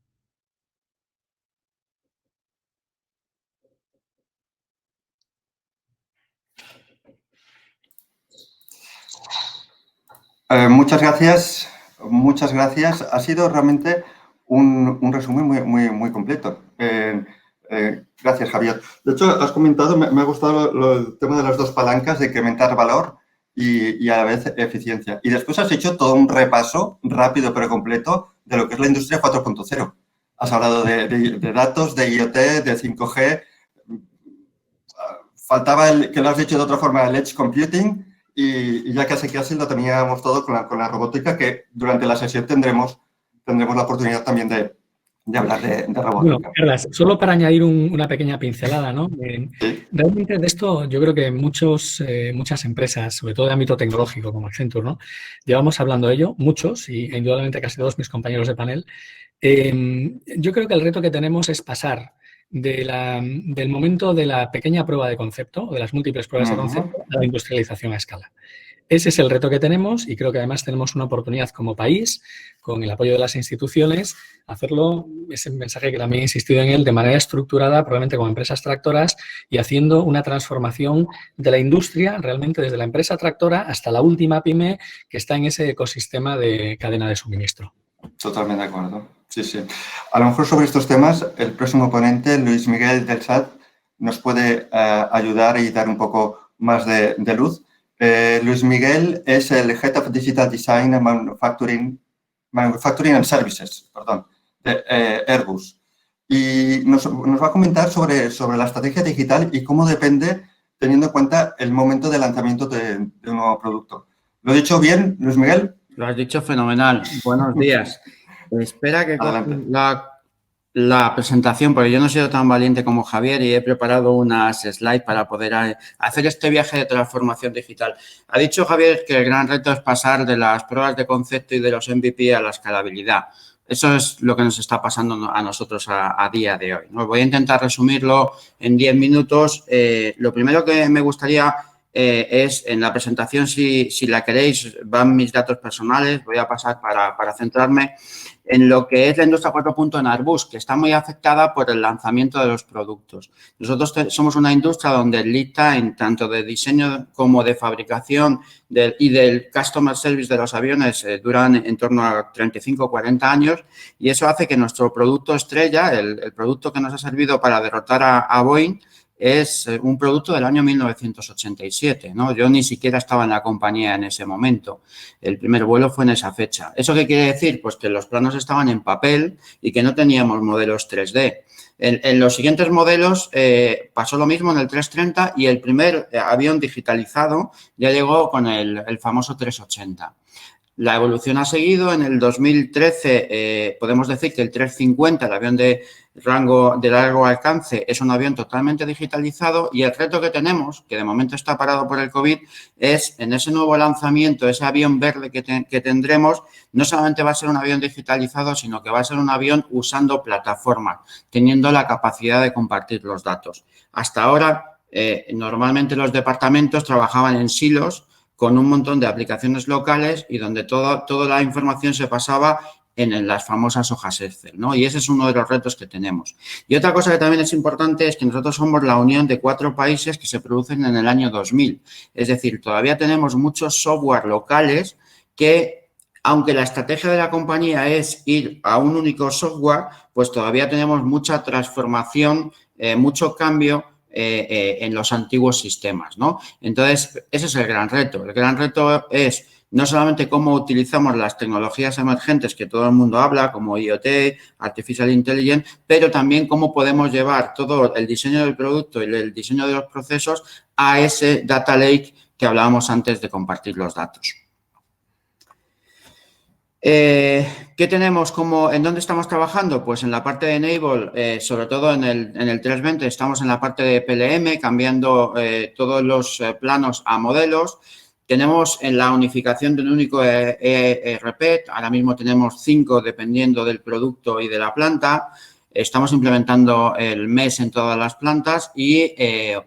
Muchas gracias. Muchas gracias. Ha sido realmente un resumen muy completo. Gracias, Javier. De hecho, has comentado, me ha gustado el tema de las dos palancas de incrementar valor y a la vez eficiencia. Y después has hecho todo un repaso rápido pero completo de lo que es la industria 4.0. Has hablado de datos, de IoT, de 5G. Faltaba que lo has dicho de otra forma, el Edge Computing. Y ya casi lo teníamos todo con la robótica, que durante la sesión tendremos la oportunidad también de hablar de robótica. Bueno, Carlas, solo para añadir una pequeña pincelada, ¿no? Sí. Realmente de esto yo creo que muchas empresas, sobre todo de ámbito tecnológico como Accenture, ¿no? Llevamos hablando de ello, muchos, y indudablemente casi todos mis compañeros de panel. Yo creo que el reto que tenemos es pasar del momento de la pequeña prueba de concepto o de las múltiples pruebas de concepto a la industrialización a escala. Ese es el reto que tenemos, y creo que además tenemos una oportunidad como país, con el apoyo de las instituciones, hacerlo, ese mensaje que también he insistido en él, de manera estructurada, probablemente con empresas tractoras, y haciendo una transformación de la industria realmente desde la empresa tractora hasta la última pyme que está en ese ecosistema de cadena de suministro. Totalmente de acuerdo. Sí, sí. A lo mejor sobre estos temas, el próximo ponente, Luis Miguel del SAT, nos puede ayudar y dar un poco más de luz. Luis Miguel es el Head of Digital Design and Manufacturing and Services, de Airbus. Y nos va a comentar sobre la estrategia digital y cómo depende, teniendo en cuenta el momento de lanzamiento de un nuevo producto. ¿Lo he dicho bien, Luis Miguel? Lo has dicho fenomenal. Buenos días. Espera que coja la presentación, porque yo no he sido tan valiente como Javier y he preparado unas slides para poder hacer este viaje de transformación digital. Ha dicho Javier que el gran reto es pasar de las pruebas de concepto y de los MVP a la escalabilidad. Eso es lo que nos está pasando a nosotros a día de hoy, ¿no? Voy a intentar resumirlo en 10 minutos. Lo primero que me gustaría es en la presentación, si la queréis, van mis datos personales. Voy a pasar para centrarme en lo que es la industria 4.0 en Airbus, que está muy afectada por el lanzamiento de los productos. Nosotros somos una industria donde el lead time, tanto de diseño como de fabricación y del customer service de los aviones, duran en torno a 35 o 40 años, y eso hace que nuestro producto estrella, el producto que nos ha servido para derrotar a Boeing, es un producto del año 1987, ¿no? Yo ni siquiera estaba en la compañía en ese momento. El primer vuelo fue en esa fecha. ¿Eso qué quiere decir? Pues que los planos estaban en papel y que no teníamos modelos 3D. En los siguientes modelos pasó lo mismo en el 330 y el primer avión digitalizado ya llegó con el famoso 380. La evolución ha seguido. En el 2013 podemos decir que el 350, el avión de largo alcance, es un avión totalmente digitalizado, y el reto que tenemos, que de momento está parado por el COVID, es en ese nuevo lanzamiento, ese avión verde que tendremos, no solamente va a ser un avión digitalizado, sino que va a ser un avión usando plataformas, teniendo la capacidad de compartir los datos. Hasta ahora, normalmente los departamentos trabajaban en silos, con un montón de aplicaciones locales y donde toda la información se pasaba en las famosas hojas Excel, ¿no? Y ese es uno de los retos que tenemos. Y otra cosa que también es importante es que nosotros somos la unión de 4 países que se producen en el año 2000. Es decir, todavía tenemos muchos software locales que, aunque la estrategia de la compañía es ir a un único software, pues todavía tenemos mucha transformación, mucho cambio en los antiguos sistemas, ¿no? Entonces, ese es el gran reto. El gran reto es no solamente cómo utilizamos las tecnologías emergentes que todo el mundo habla, como IoT, Artificial Intelligence, pero también cómo podemos llevar todo el diseño del producto y el diseño de los procesos a ese data lake que hablábamos antes de compartir los datos. ¿Qué tenemos en dónde estamos trabajando? Pues en la parte de Enable, sobre todo en el 320, estamos en la parte de PLM, cambiando todos los planos a modelos. Tenemos en la unificación de un único ERP, ahora mismo tenemos 5 dependiendo del producto y de la planta. Estamos implementando el MES en todas las plantas y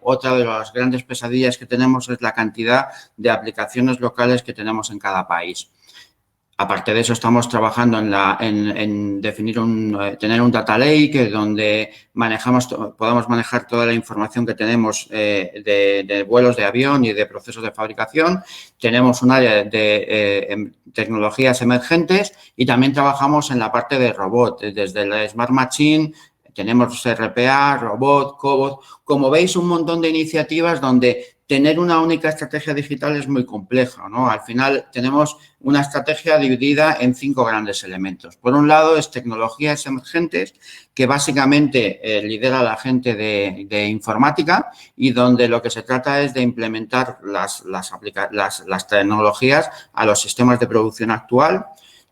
otra de las grandes pesadillas que tenemos es la cantidad de aplicaciones locales que tenemos en cada país. Aparte de eso, estamos trabajando en definir tener un data lake donde podamos manejar toda la información que tenemos de vuelos de avión y de procesos de fabricación. Tenemos un área de tecnologías emergentes y también trabajamos en la parte de robot, desde el Smart Machine. Tenemos RPA, robot, cobot. Como veis, un montón de iniciativas donde tener una única estrategia digital es muy compleja, ¿no? Al final tenemos una estrategia dividida en 5 grandes elementos. Por un lado, es tecnologías emergentes, que básicamente lidera la gente de informática y donde lo que se trata es de implementar las tecnologías a los sistemas de producción actual.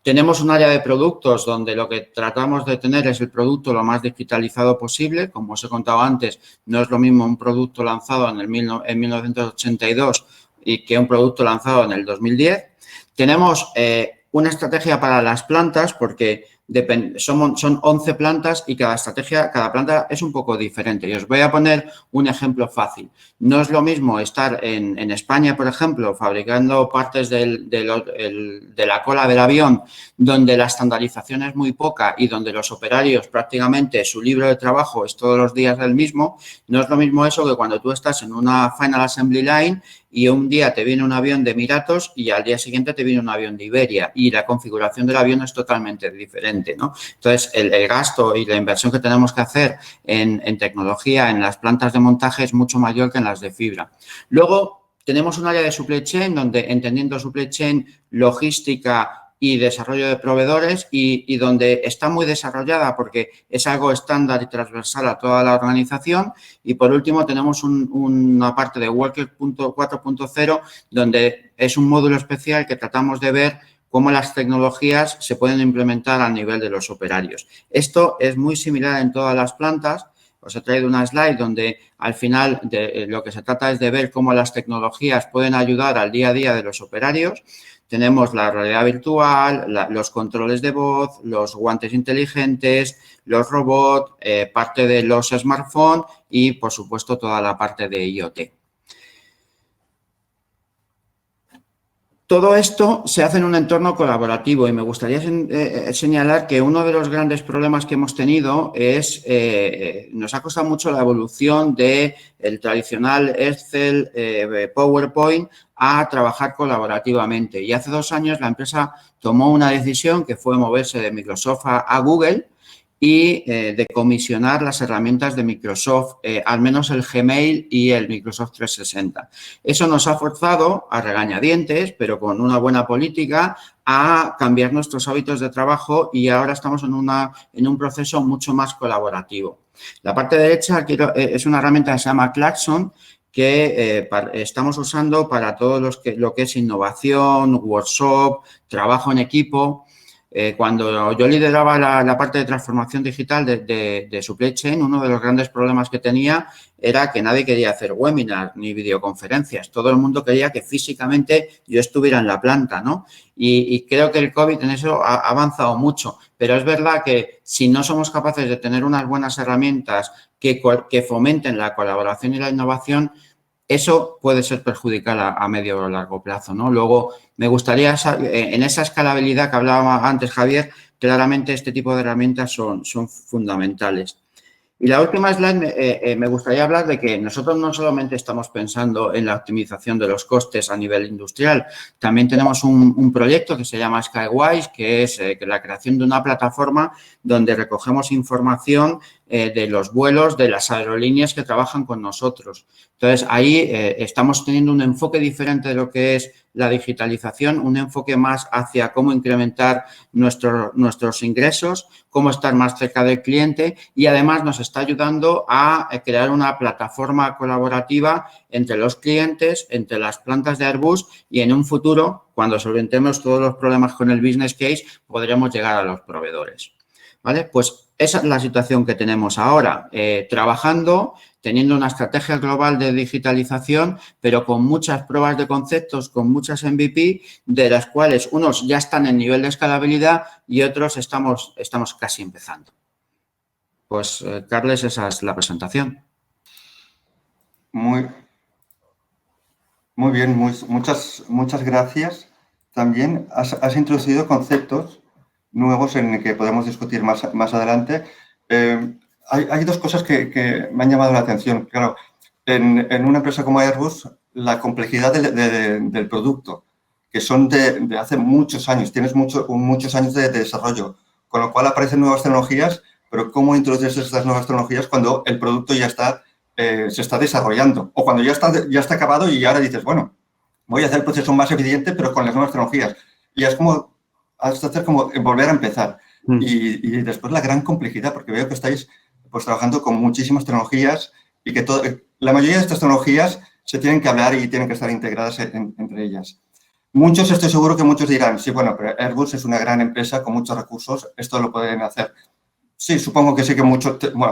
Tenemos un área de productos donde lo que tratamos de tener es el producto lo más digitalizado posible. Como os he contado antes, no es lo mismo un producto lanzado en 1982 y que un producto lanzado en el 2010. Tenemos una estrategia para las plantas porque son 11 plantas y cada planta es un poco diferente. Y os voy a poner un ejemplo fácil. No es lo mismo estar en España, por ejemplo, fabricando partes de la cola del avión, donde la estandarización es muy poca y donde los operarios prácticamente su libro de trabajo es todos los días el mismo. No es lo mismo eso que cuando tú estás en una Final Assembly Line y un día te viene un avión de Emiratos y al día siguiente te viene un avión de Iberia y la configuración del avión es totalmente diferente, ¿no? Entonces, el gasto y la inversión que tenemos que hacer en tecnología en las plantas de montaje es mucho mayor que en las de fibra. Luego, tenemos un área de supply chain donde, entendiendo supply chain, logística y desarrollo de proveedores y donde está muy desarrollada porque es algo estándar y transversal a toda la organización. Y, por último, tenemos una parte de Worker 4.0 donde es un módulo especial que tratamos de ver cómo las tecnologías se pueden implementar a nivel de los operarios. Esto es muy similar en todas las plantas. Os he traído una slide donde al final lo que se trata es de ver cómo las tecnologías pueden ayudar al día a día de los operarios. Tenemos la realidad virtual, los controles de voz, los guantes inteligentes, los robots, parte de los smartphones y, por supuesto, toda la parte de IoT. todo esto se hace en un entorno colaborativo y me gustaría señalar que uno de los grandes problemas que hemos tenido es, nos ha costado mucho la evolución del tradicional Excel, PowerPoint, a trabajar colaborativamente. Y hace 2 años la empresa tomó una decisión que fue moverse de Microsoft a Google y de comisionar las herramientas de Microsoft, al menos el Gmail y el Microsoft 360. Eso nos ha forzado a regañadientes, pero con una buena política, a cambiar nuestros hábitos de trabajo y ahora estamos en un proceso mucho más colaborativo. La parte derecha es una herramienta que se llama Klaxon, que estamos usando para todo lo que es innovación, workshop, trabajo en equipo. Cuando yo lideraba la parte de transformación digital de Supply Chain, uno de los grandes problemas que tenía era que nadie quería hacer webinars ni videoconferencias. Todo el mundo quería que físicamente yo estuviera en la planta, ¿no? Y creo que el COVID en eso ha avanzado mucho. Pero es verdad que si no somos capaces de tener unas buenas herramientas que fomenten la colaboración y la innovación, eso puede ser perjudicial a medio o largo plazo, ¿no? Luego, me gustaría, en esa escalabilidad que hablaba antes Javier, claramente este tipo de herramientas son fundamentales. Y la última slide, me gustaría hablar de que nosotros no solamente estamos pensando en la optimización de los costes a nivel industrial, también tenemos un proyecto que se llama Skywise, que es la creación de una plataforma donde recogemos información de los vuelos de las aerolíneas que trabajan con nosotros. Entonces, ahí estamos teniendo un enfoque diferente de lo que es la digitalización, un enfoque más hacia cómo incrementar nuestros ingresos, cómo estar más cerca del cliente y además nos está ayudando a crear una plataforma colaborativa entre los clientes, entre las plantas de Airbus y en un futuro, cuando solventemos todos los problemas con el business case, podremos llegar a los proveedores. ¿Vale? Pues esa es la situación que tenemos ahora, trabajando, teniendo una estrategia global de digitalización, pero con muchas pruebas de conceptos, con muchas MVP, de las cuales unos ya están en nivel de escalabilidad y otros estamos casi empezando. Pues, Carles, esa es la presentación. Muy bien, muchas gracias. También has introducido conceptos nuevos en el que podemos discutir más adelante. Hay 2 cosas que me han llamado la atención. Claro, en una empresa como Airbus, la complejidad del producto, que son de hace muchos años, tienes muchos años de desarrollo, con lo cual aparecen nuevas tecnologías, pero ¿cómo introduces estas nuevas tecnologías cuando el producto ya se está desarrollando? O cuando ya está acabado y ahora dices, bueno, voy a hacer el proceso más eficiente, pero con las nuevas tecnologías. Y es como hacer como volver a empezar. Y después la gran complejidad, porque veo que estáis pues trabajando con muchísimas tecnologías y que la mayoría de estas tecnologías se tienen que hablar y tienen que estar integradas entre ellas. Estoy seguro que muchos dirán, sí, bueno, pero Airbus es una gran empresa con muchos recursos, esto lo pueden hacer. Sí, supongo que sí que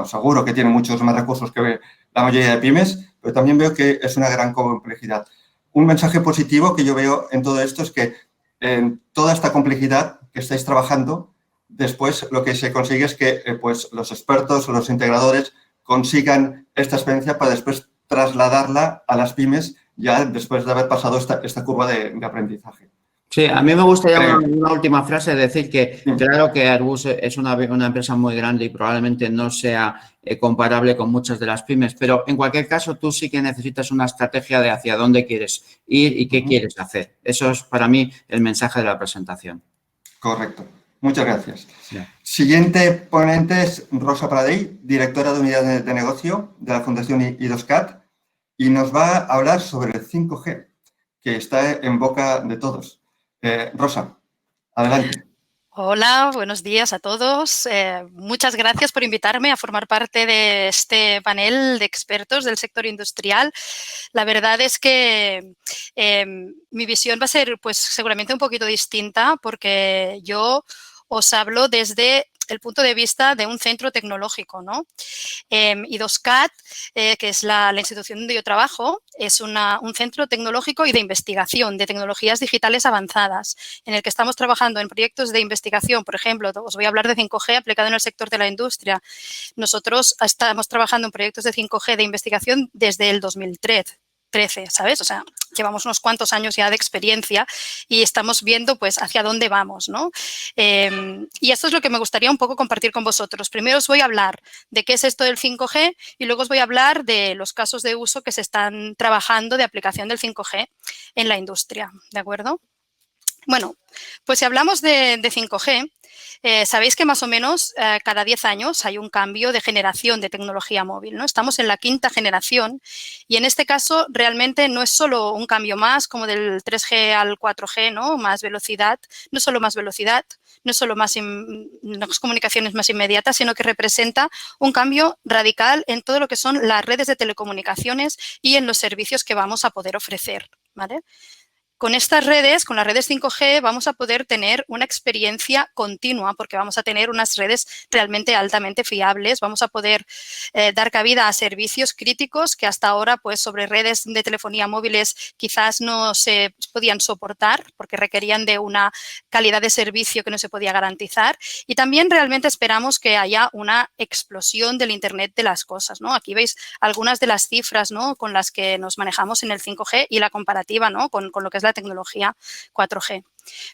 seguro que tiene muchos más recursos que la mayoría de pymes, pero también veo que es una gran complejidad. Un mensaje positivo que yo veo en todo esto es que en toda esta complejidad que estáis trabajando, después lo que se consigue es que pues los expertos o los integradores consigan esta experiencia para después trasladarla a las pymes ya después de haber pasado esta curva de aprendizaje. Sí, a mí me gustaría una última frase, decir que claro que Airbus es una empresa muy grande y probablemente no sea comparable con muchas de las pymes, pero en cualquier caso tú sí que necesitas una estrategia de hacia dónde quieres ir y qué quieres hacer. Eso es para mí el mensaje de la presentación. Correcto. Muchas gracias. Sí. Siguiente ponente es Rosa Pradell, directora de Unidad de Negocio de la Fundación I2CAT, y nos va a hablar sobre el 5G, que está en boca de todos. Rosa, adelante. Hola, buenos días a todos. Muchas gracias por invitarme a formar parte de este panel de expertos del sector industrial. La verdad es que mi visión va a ser pues seguramente un poquito distinta porque yo os hablo desde el punto de vista de un centro tecnológico, ¿no? I2CAT, que es la institución donde yo trabajo, es un centro tecnológico y de investigación de tecnologías digitales avanzadas, en el que estamos trabajando en proyectos de investigación. Por ejemplo, os voy a hablar de 5G aplicado en el sector de la industria. Nosotros estamos trabajando en proyectos de 5G de investigación desde el 2003. 2013, ¿sabes? O sea, llevamos unos cuantos años ya de experiencia y estamos viendo pues hacia dónde vamos, ¿no? Y esto es lo que me gustaría un poco compartir con vosotros. Primero os voy a hablar de qué es esto del 5G y luego os voy a hablar de los casos de uso que se están trabajando de aplicación del 5G en la industria, ¿de acuerdo? Bueno, pues si hablamos de 5G, sabéis que más o menos cada 10 años hay un cambio de generación de tecnología móvil, ¿no? Estamos en la 5ª generación y en este caso realmente no es solo un cambio más como del 3G al 4G, ¿no? Más velocidad, no es solo más velocidad, no es solo más comunicaciones más inmediatas, sino que representa un cambio radical en todo lo que son las redes de telecomunicaciones y en los servicios que vamos a poder ofrecer, ¿vale? Con estas redes, con las redes 5G, vamos a poder tener una experiencia continua porque vamos a tener unas redes realmente altamente fiables, vamos a poder dar cabida a servicios críticos que hasta ahora, pues sobre redes de telefonía móviles quizás no se podían soportar porque requerían de una calidad de servicio que no se podía garantizar y también realmente esperamos que haya una explosión del Internet de las cosas, ¿no? Aquí veis algunas de las cifras, ¿no? Con las que nos manejamos en el 5G y la comparativa, ¿no? Con lo que es la tecnología 4G.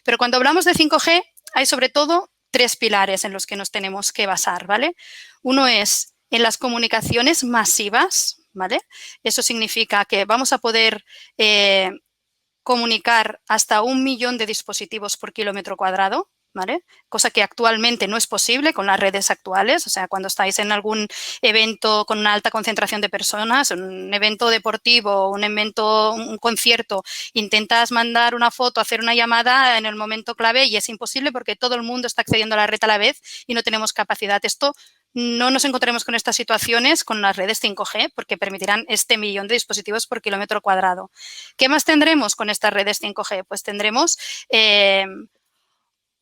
Pero cuando hablamos de 5G, hay sobre todo 3 pilares en los que nos tenemos que basar, ¿vale? Uno es en las comunicaciones masivas, ¿vale? Eso significa que vamos a poder comunicar hasta 1 millón de dispositivos por kilómetro cuadrado, ¿vale? Cosa que actualmente no es posible con las redes actuales. O sea, cuando estáis en algún evento con una alta concentración de personas, un evento deportivo, un concierto, intentas mandar una foto, hacer una llamada en el momento clave y es imposible porque todo el mundo está accediendo a la red a la vez y no tenemos capacidad. Esto no nos encontraremos con estas situaciones con las redes 5G porque permitirán este millón de dispositivos por kilómetro cuadrado. ¿Qué más tendremos con estas redes 5G? Pues tendremos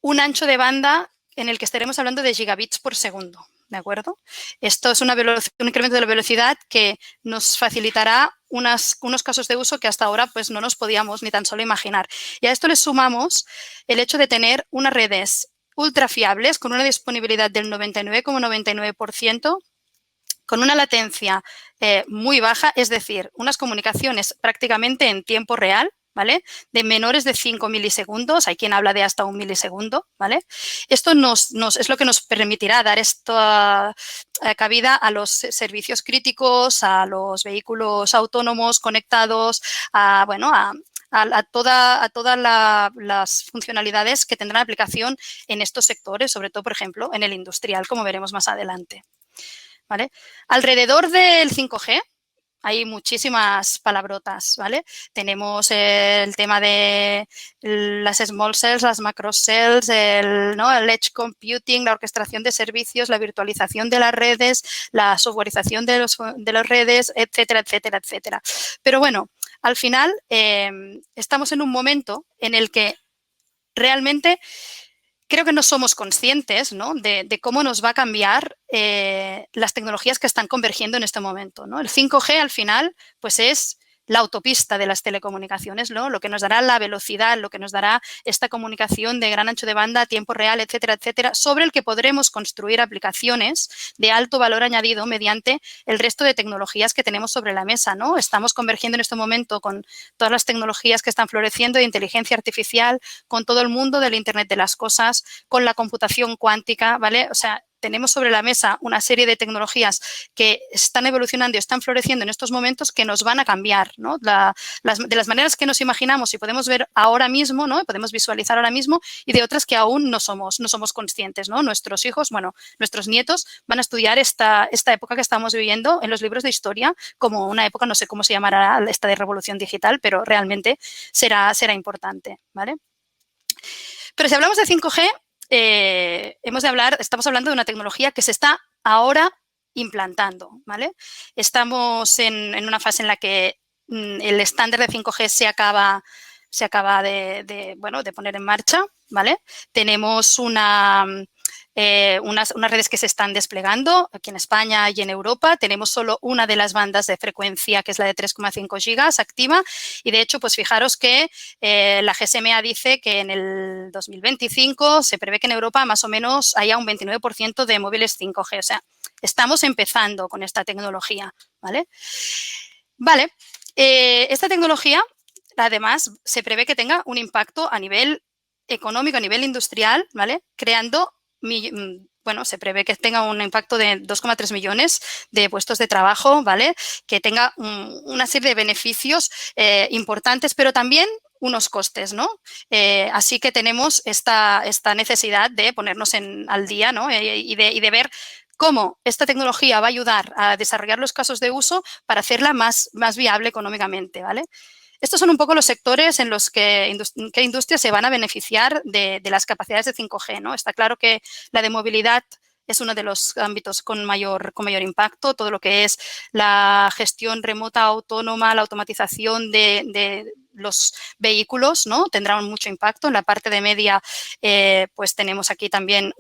un ancho de banda en el que estaremos hablando de gigabits por segundo, ¿de acuerdo? Esto es un incremento de la velocidad que nos facilitará unos casos de uso que hasta ahora pues, no nos podíamos ni tan solo imaginar. Y a esto le sumamos el hecho de tener unas redes ultra fiables con una disponibilidad del 99,99%, con una latencia muy baja, es decir, unas comunicaciones prácticamente en tiempo real, ¿vale? De menores de 5 milisegundos, hay quien habla de hasta 1 milisegundo, ¿vale? Esto es lo que nos permitirá dar esta cabida a los servicios críticos, a los vehículos autónomos conectados, a todas las funcionalidades que tendrán aplicación en estos sectores, sobre todo, por ejemplo, en el industrial, como veremos más adelante, ¿vale? Alrededor del 5G, hay muchísimas palabrotas, ¿vale? Tenemos el tema de las small cells, las macro cells, el edge computing, la orquestación de servicios, la virtualización de las redes, la softwareización de las redes, etcétera, etcétera, etcétera. Pero bueno, al final estamos en un momento en el que realmente creo que no somos conscientes, ¿no? de cómo nos va a cambiar las tecnologías que están convergiendo en este momento, ¿no? El 5G al final pues es la autopista de las telecomunicaciones, ¿no? Lo que nos dará la velocidad, lo que nos dará esta comunicación de gran ancho de banda, a tiempo real, etcétera, etcétera, sobre el que podremos construir aplicaciones de alto valor añadido mediante el resto de tecnologías que tenemos sobre la mesa, ¿no? Estamos convergiendo en este momento con todas las tecnologías que están floreciendo de inteligencia artificial, con todo el mundo del Internet de las cosas, con la computación cuántica, ¿vale? O sea, tenemos sobre la mesa una serie de tecnologías que están evolucionando y están floreciendo en estos momentos que nos van a cambiar, ¿no? De las maneras que nos imaginamos y podemos ver ahora mismo, ¿no? Podemos visualizar ahora mismo y de otras que aún no somos conscientes, ¿no? Nuestros hijos, nuestros nietos van a estudiar esta época que estamos viviendo en los libros de historia como una época, no sé cómo se llamará esta de revolución digital, pero realmente será importante, ¿vale? Pero si hablamos de 5G, estamos hablando de una tecnología que se está ahora implantando, ¿vale? Estamos en una fase en la que el estándar de 5G se acaba de poner en marcha, ¿vale? Tenemos unas redes que se están desplegando aquí en España y en Europa. Tenemos solo una de las bandas de frecuencia, que es la de 3,5 gigas activa. Y, de hecho, pues fijaros que la GSMA dice que en el 2025 se prevé que en Europa más o menos haya un 29% de móviles 5G. O sea, estamos empezando con esta tecnología, ¿vale? Vale. Esta tecnología, además, se prevé que tenga un impacto a nivel económico, a nivel industrial, ¿vale? Creando, bueno, se prevé que tenga un impacto de 2,3 millones de puestos de trabajo, ¿vale? Que tenga una serie de beneficios importantes, pero también unos costes, ¿no? Así que tenemos esta necesidad de ponernos al día, ¿no? Y de ver cómo esta tecnología va a ayudar a desarrollar los casos de uso para hacerla más viable económicamente, ¿vale? Estos son un poco los sectores en los que industrias se van a beneficiar de las capacidades de 5G, ¿no? Está claro que la de movilidad es uno de los ámbitos con mayor impacto, todo lo que es la gestión remota autónoma, la automatización de los vehículos, ¿no? Tendrá mucho impacto. En la parte de media, pues tenemos aquí también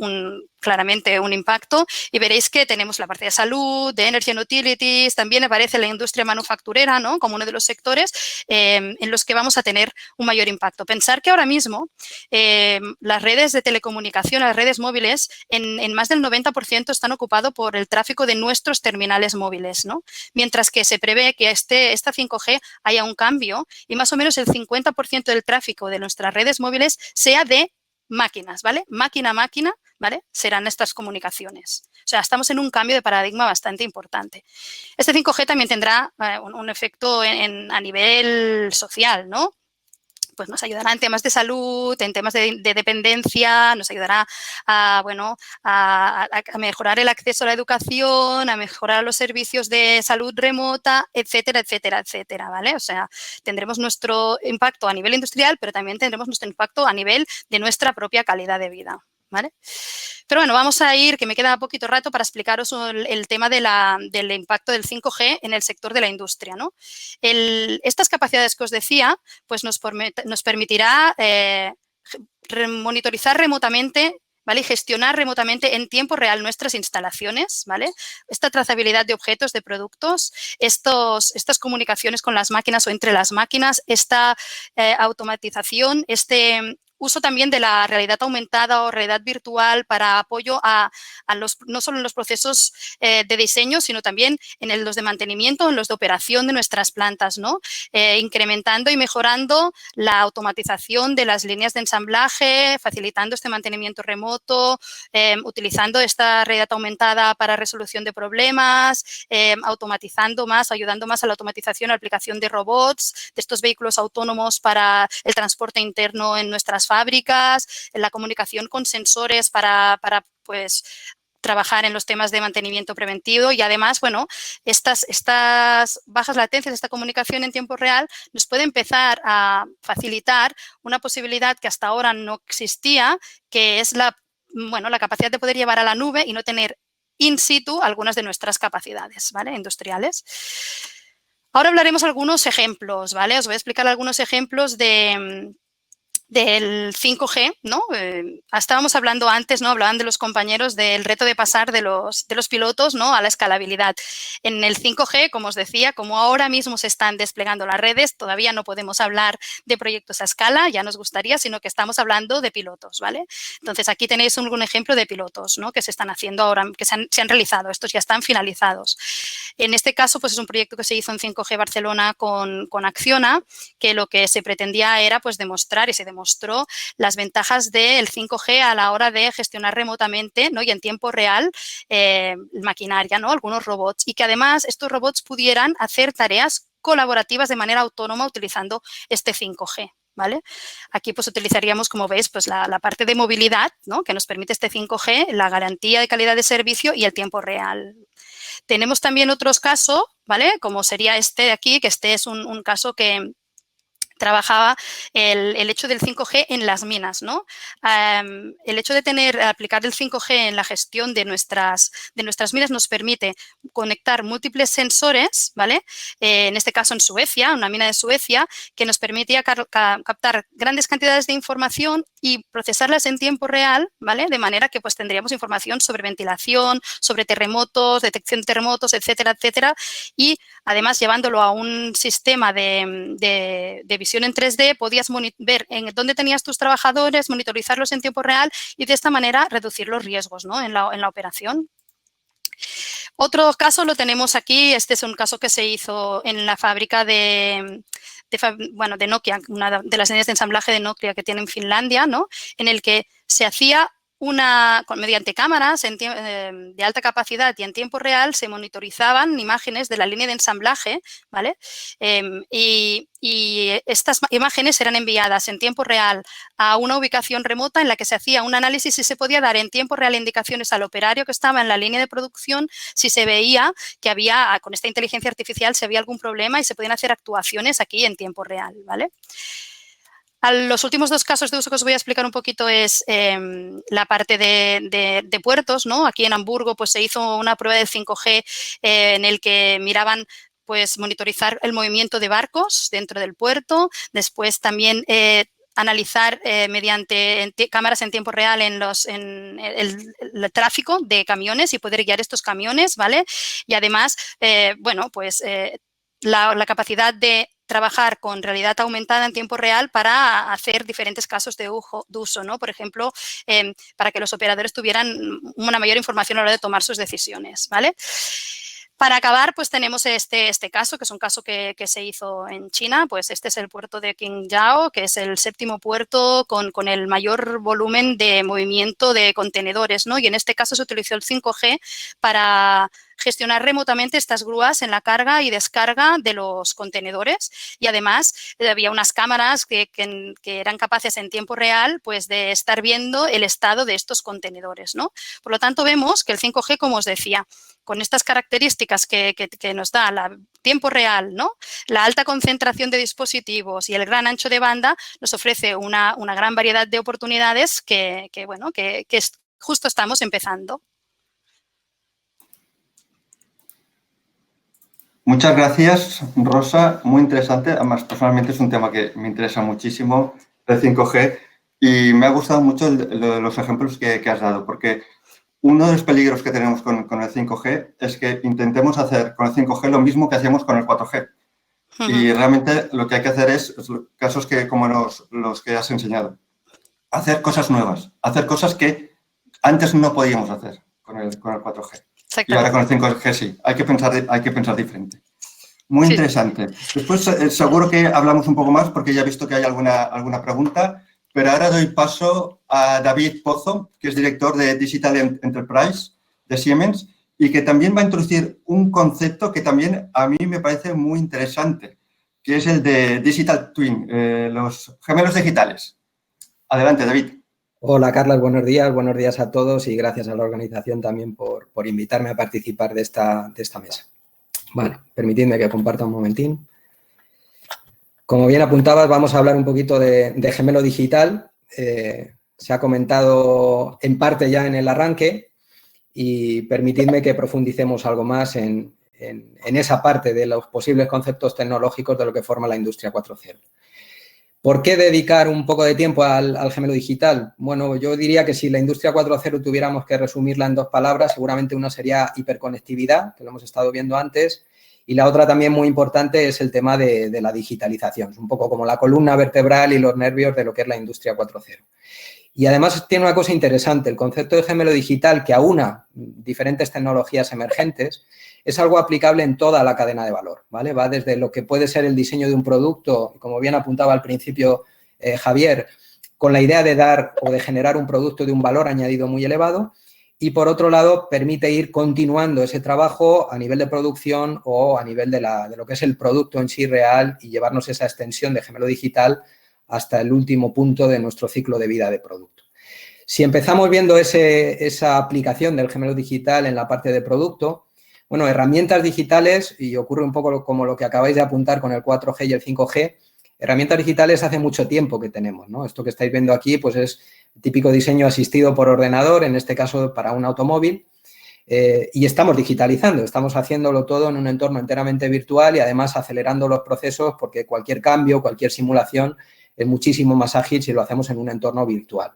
claramente un impacto y veréis que tenemos la parte de salud, de Energy and Utilities, también aparece la industria manufacturera, ¿no? Como uno de los sectores en los que vamos a tener un mayor impacto. Pensar que ahora mismo las redes de telecomunicación, las redes móviles, en más del 90% están ocupados por el tráfico de nuestros terminales móviles, ¿no? Mientras que se prevé que esta 5G haya un cambio y más o menos el 50% del tráfico de nuestras redes móviles sea de máquinas, ¿vale? Máquina a máquina, ¿vale? Serán estas comunicaciones. O sea, estamos en un cambio de paradigma bastante importante. Este 5G también tendrá un efecto a nivel social, ¿no? Pues nos ayudará en temas de salud, en temas de dependencia, nos ayudará a mejorar el acceso a la educación, a mejorar los servicios de salud remota, etcétera, etcétera, etcétera, ¿vale? O sea, tendremos nuestro impacto a nivel industrial, pero también tendremos nuestro impacto a nivel de nuestra propia calidad de vida, ¿vale? Pero bueno, vamos a ir, que me queda poquito rato para explicaros el tema del impacto del 5G en el sector de la industria, ¿no? Estas capacidades que os decía, pues nos permitirá monitorizar remotamente, ¿vale? Y gestionar remotamente en tiempo real nuestras instalaciones, ¿vale? Esta trazabilidad de objetos, de productos, estas comunicaciones con las máquinas o entre las máquinas, esta automatización, uso también de la realidad aumentada o realidad virtual para apoyo no solo en los procesos de diseño, sino también en los de mantenimiento, en los de operación de nuestras plantas, ¿no? Incrementando y mejorando la automatización de las líneas de ensamblaje, facilitando este mantenimiento remoto, utilizando esta realidad aumentada para resolución de problemas, automatizando más, ayudando más a la automatización, a la aplicación de robots, de estos vehículos autónomos para el transporte interno en nuestras fábricas, en la comunicación con sensores para pues, trabajar en los temas de mantenimiento preventivo y además, bueno, estas bajas latencias, esta comunicación en tiempo real nos puede empezar a facilitar una posibilidad que hasta ahora no existía, que es la capacidad de poder llevar a la nube y no tener in situ algunas de nuestras capacidades, ¿vale? Industriales. Ahora hablaremos algunos ejemplos, ¿vale? Os voy a explicar algunos ejemplos del 5G, ¿no? Estábamos hablando antes, ¿no? Hablaban de los compañeros del reto de pasar de los pilotos, ¿no? A la escalabilidad. En el 5G, como os decía, como ahora mismo se están desplegando las redes, todavía no podemos hablar de proyectos a escala, ya nos gustaría, sino que estamos hablando de pilotos, ¿vale? Entonces, aquí tenéis un ejemplo de pilotos, ¿no? Que se están haciendo ahora, que se han realizado. Estos ya están finalizados. En este caso, pues es un proyecto que se hizo en 5G Barcelona con Acciona, que lo que se pretendía era, pues, demostrar y se demostró las ventajas del 5G a la hora de gestionar remotamente, ¿no? Y en tiempo real maquinaria, ¿no? Algunos robots y que además estos robots pudieran hacer tareas colaborativas de manera autónoma utilizando este 5G. ¿Vale? Aquí pues utilizaríamos, como veis, pues la parte de movilidad, ¿no? Que nos permite este 5G, la garantía de calidad de servicio y el tiempo real. Tenemos también otros casos, ¿vale? Como sería este de aquí, que este es un caso que trabajaba el hecho del 5G en las minas, ¿no? El hecho de aplicar el 5G en la gestión de nuestras minas nos permite conectar múltiples sensores, ¿vale? En este caso en Suecia, una mina de Suecia, que nos permitía captar grandes cantidades de información y procesarlas en tiempo real, ¿vale? De manera que pues tendríamos información sobre ventilación, sobre terremotos, detección de terremotos, etcétera, etcétera. Y además llevándolo a un sistema de visión en 3D, podías ver en dónde tenías tus trabajadores, monitorizarlos en tiempo real y de esta manera reducir los riesgos, ¿no? en la operación. Otro caso lo tenemos aquí. Este es un caso que se hizo en la fábrica de Nokia, una de las líneas de ensamblaje de Nokia que tiene en Finlandia, ¿no? En el que se hacía mediante cámaras de alta capacidad y en tiempo real se monitorizaban imágenes de la línea de ensamblaje, ¿vale? Y estas imágenes eran enviadas en tiempo real a una ubicación remota en la que se hacía un análisis y se podía dar en tiempo real indicaciones al operario que estaba en la línea de producción si se veía que había, con esta inteligencia artificial, si había algún problema y se podían hacer actuaciones aquí en tiempo real, ¿vale? Los últimos dos casos de uso que os voy a explicar un poquito es la parte de puertos, ¿no? Aquí en Hamburgo pues, se hizo una prueba de 5G en el que miraban pues, monitorizar el movimiento de barcos dentro del puerto, después también analizar mediante cámaras en tiempo real en el tráfico de camiones y poder guiar estos camiones, ¿vale? Y además, la capacidad de trabajar con realidad aumentada en tiempo real para hacer diferentes casos de uso, ¿no? Por ejemplo, para que los operadores tuvieran una mayor información a la hora de tomar sus decisiones, ¿vale? Para acabar, pues tenemos este caso, que es un caso que se hizo en China. Pues este es el puerto de Qingyao, que es el 7º puerto con el mayor volumen de movimiento de contenedores, ¿no? Y en este caso se utilizó el 5G para gestionar remotamente estas grúas en la carga y descarga de los contenedores y además había unas cámaras que eran capaces en tiempo real pues de estar viendo el estado de estos contenedores, ¿no? Por lo tanto, vemos que el 5G, como os decía, con estas características que nos da el tiempo real, ¿no? La alta concentración de dispositivos y el gran ancho de banda nos ofrece una gran variedad de oportunidades que justo estamos empezando. Muchas gracias, Rosa. Muy interesante. Además, personalmente es un tema que me interesa muchísimo, el 5G, y me ha gustado mucho los ejemplos que has dado, porque uno de los peligros que tenemos con el 5G es que intentemos hacer con el 5G lo mismo que hacíamos con el 4G. Y realmente lo que hay que hacer es casos como los que has enseñado. Hacer cosas nuevas, hacer cosas que antes no podíamos hacer con el 4G. Y ahora con el 5G sí, hay que pensar diferente. Muy interesante. Después seguro que hablamos un poco más porque ya he visto que hay alguna pregunta, pero ahora doy paso a David Pozo, que es director de Digital Enterprise de Siemens y que también va a introducir un concepto que también a mí me parece muy interesante, que es el de Digital Twin, los gemelos digitales. Adelante, David. Hola, Carlos, buenos días a todos y gracias a la organización también por invitarme a participar de esta mesa. Vale, permitidme que comparta un momentín. Como bien apuntabas, vamos a hablar un poquito de gemelo digital. Se ha comentado en parte ya en el arranque y permitidme que profundicemos algo más en esa parte de los posibles conceptos tecnológicos de lo que forma la industria 4.0. ¿Por qué dedicar un poco de tiempo al gemelo digital? Bueno, yo diría que si la industria 4.0 tuviéramos que resumirla en 2 palabras, seguramente una sería hiperconectividad, que lo hemos estado viendo antes, y la otra también muy importante es el tema de la digitalización. Es un poco como la columna vertebral y los nervios de lo que es la industria 4.0. Y además tiene una cosa interesante, el concepto de gemelo digital que aúna diferentes tecnologías emergentes es algo aplicable en toda la cadena de valor, ¿vale? Va desde lo que puede ser el diseño de un producto, como bien apuntaba al principio Javier, con la idea de dar o de generar un producto de un valor añadido muy elevado y, por otro lado, permite ir continuando ese trabajo a nivel de producción o a nivel de lo que es el producto en sí real y llevarnos esa extensión de gemelo digital hasta el último punto de nuestro ciclo de vida de producto. Si empezamos viendo esa aplicación del gemelo digital en la parte de producto, bueno, herramientas digitales, y ocurre un poco como lo que acabáis de apuntar con el 4G y el 5G, herramientas digitales hace mucho tiempo que tenemos, ¿no? Esto que estáis viendo aquí, pues es típico diseño asistido por ordenador, en este caso para un automóvil, y estamos digitalizando, estamos haciéndolo todo en un entorno enteramente virtual y además acelerando los procesos porque cualquier cambio, cualquier simulación es muchísimo más ágil si lo hacemos en un entorno virtual.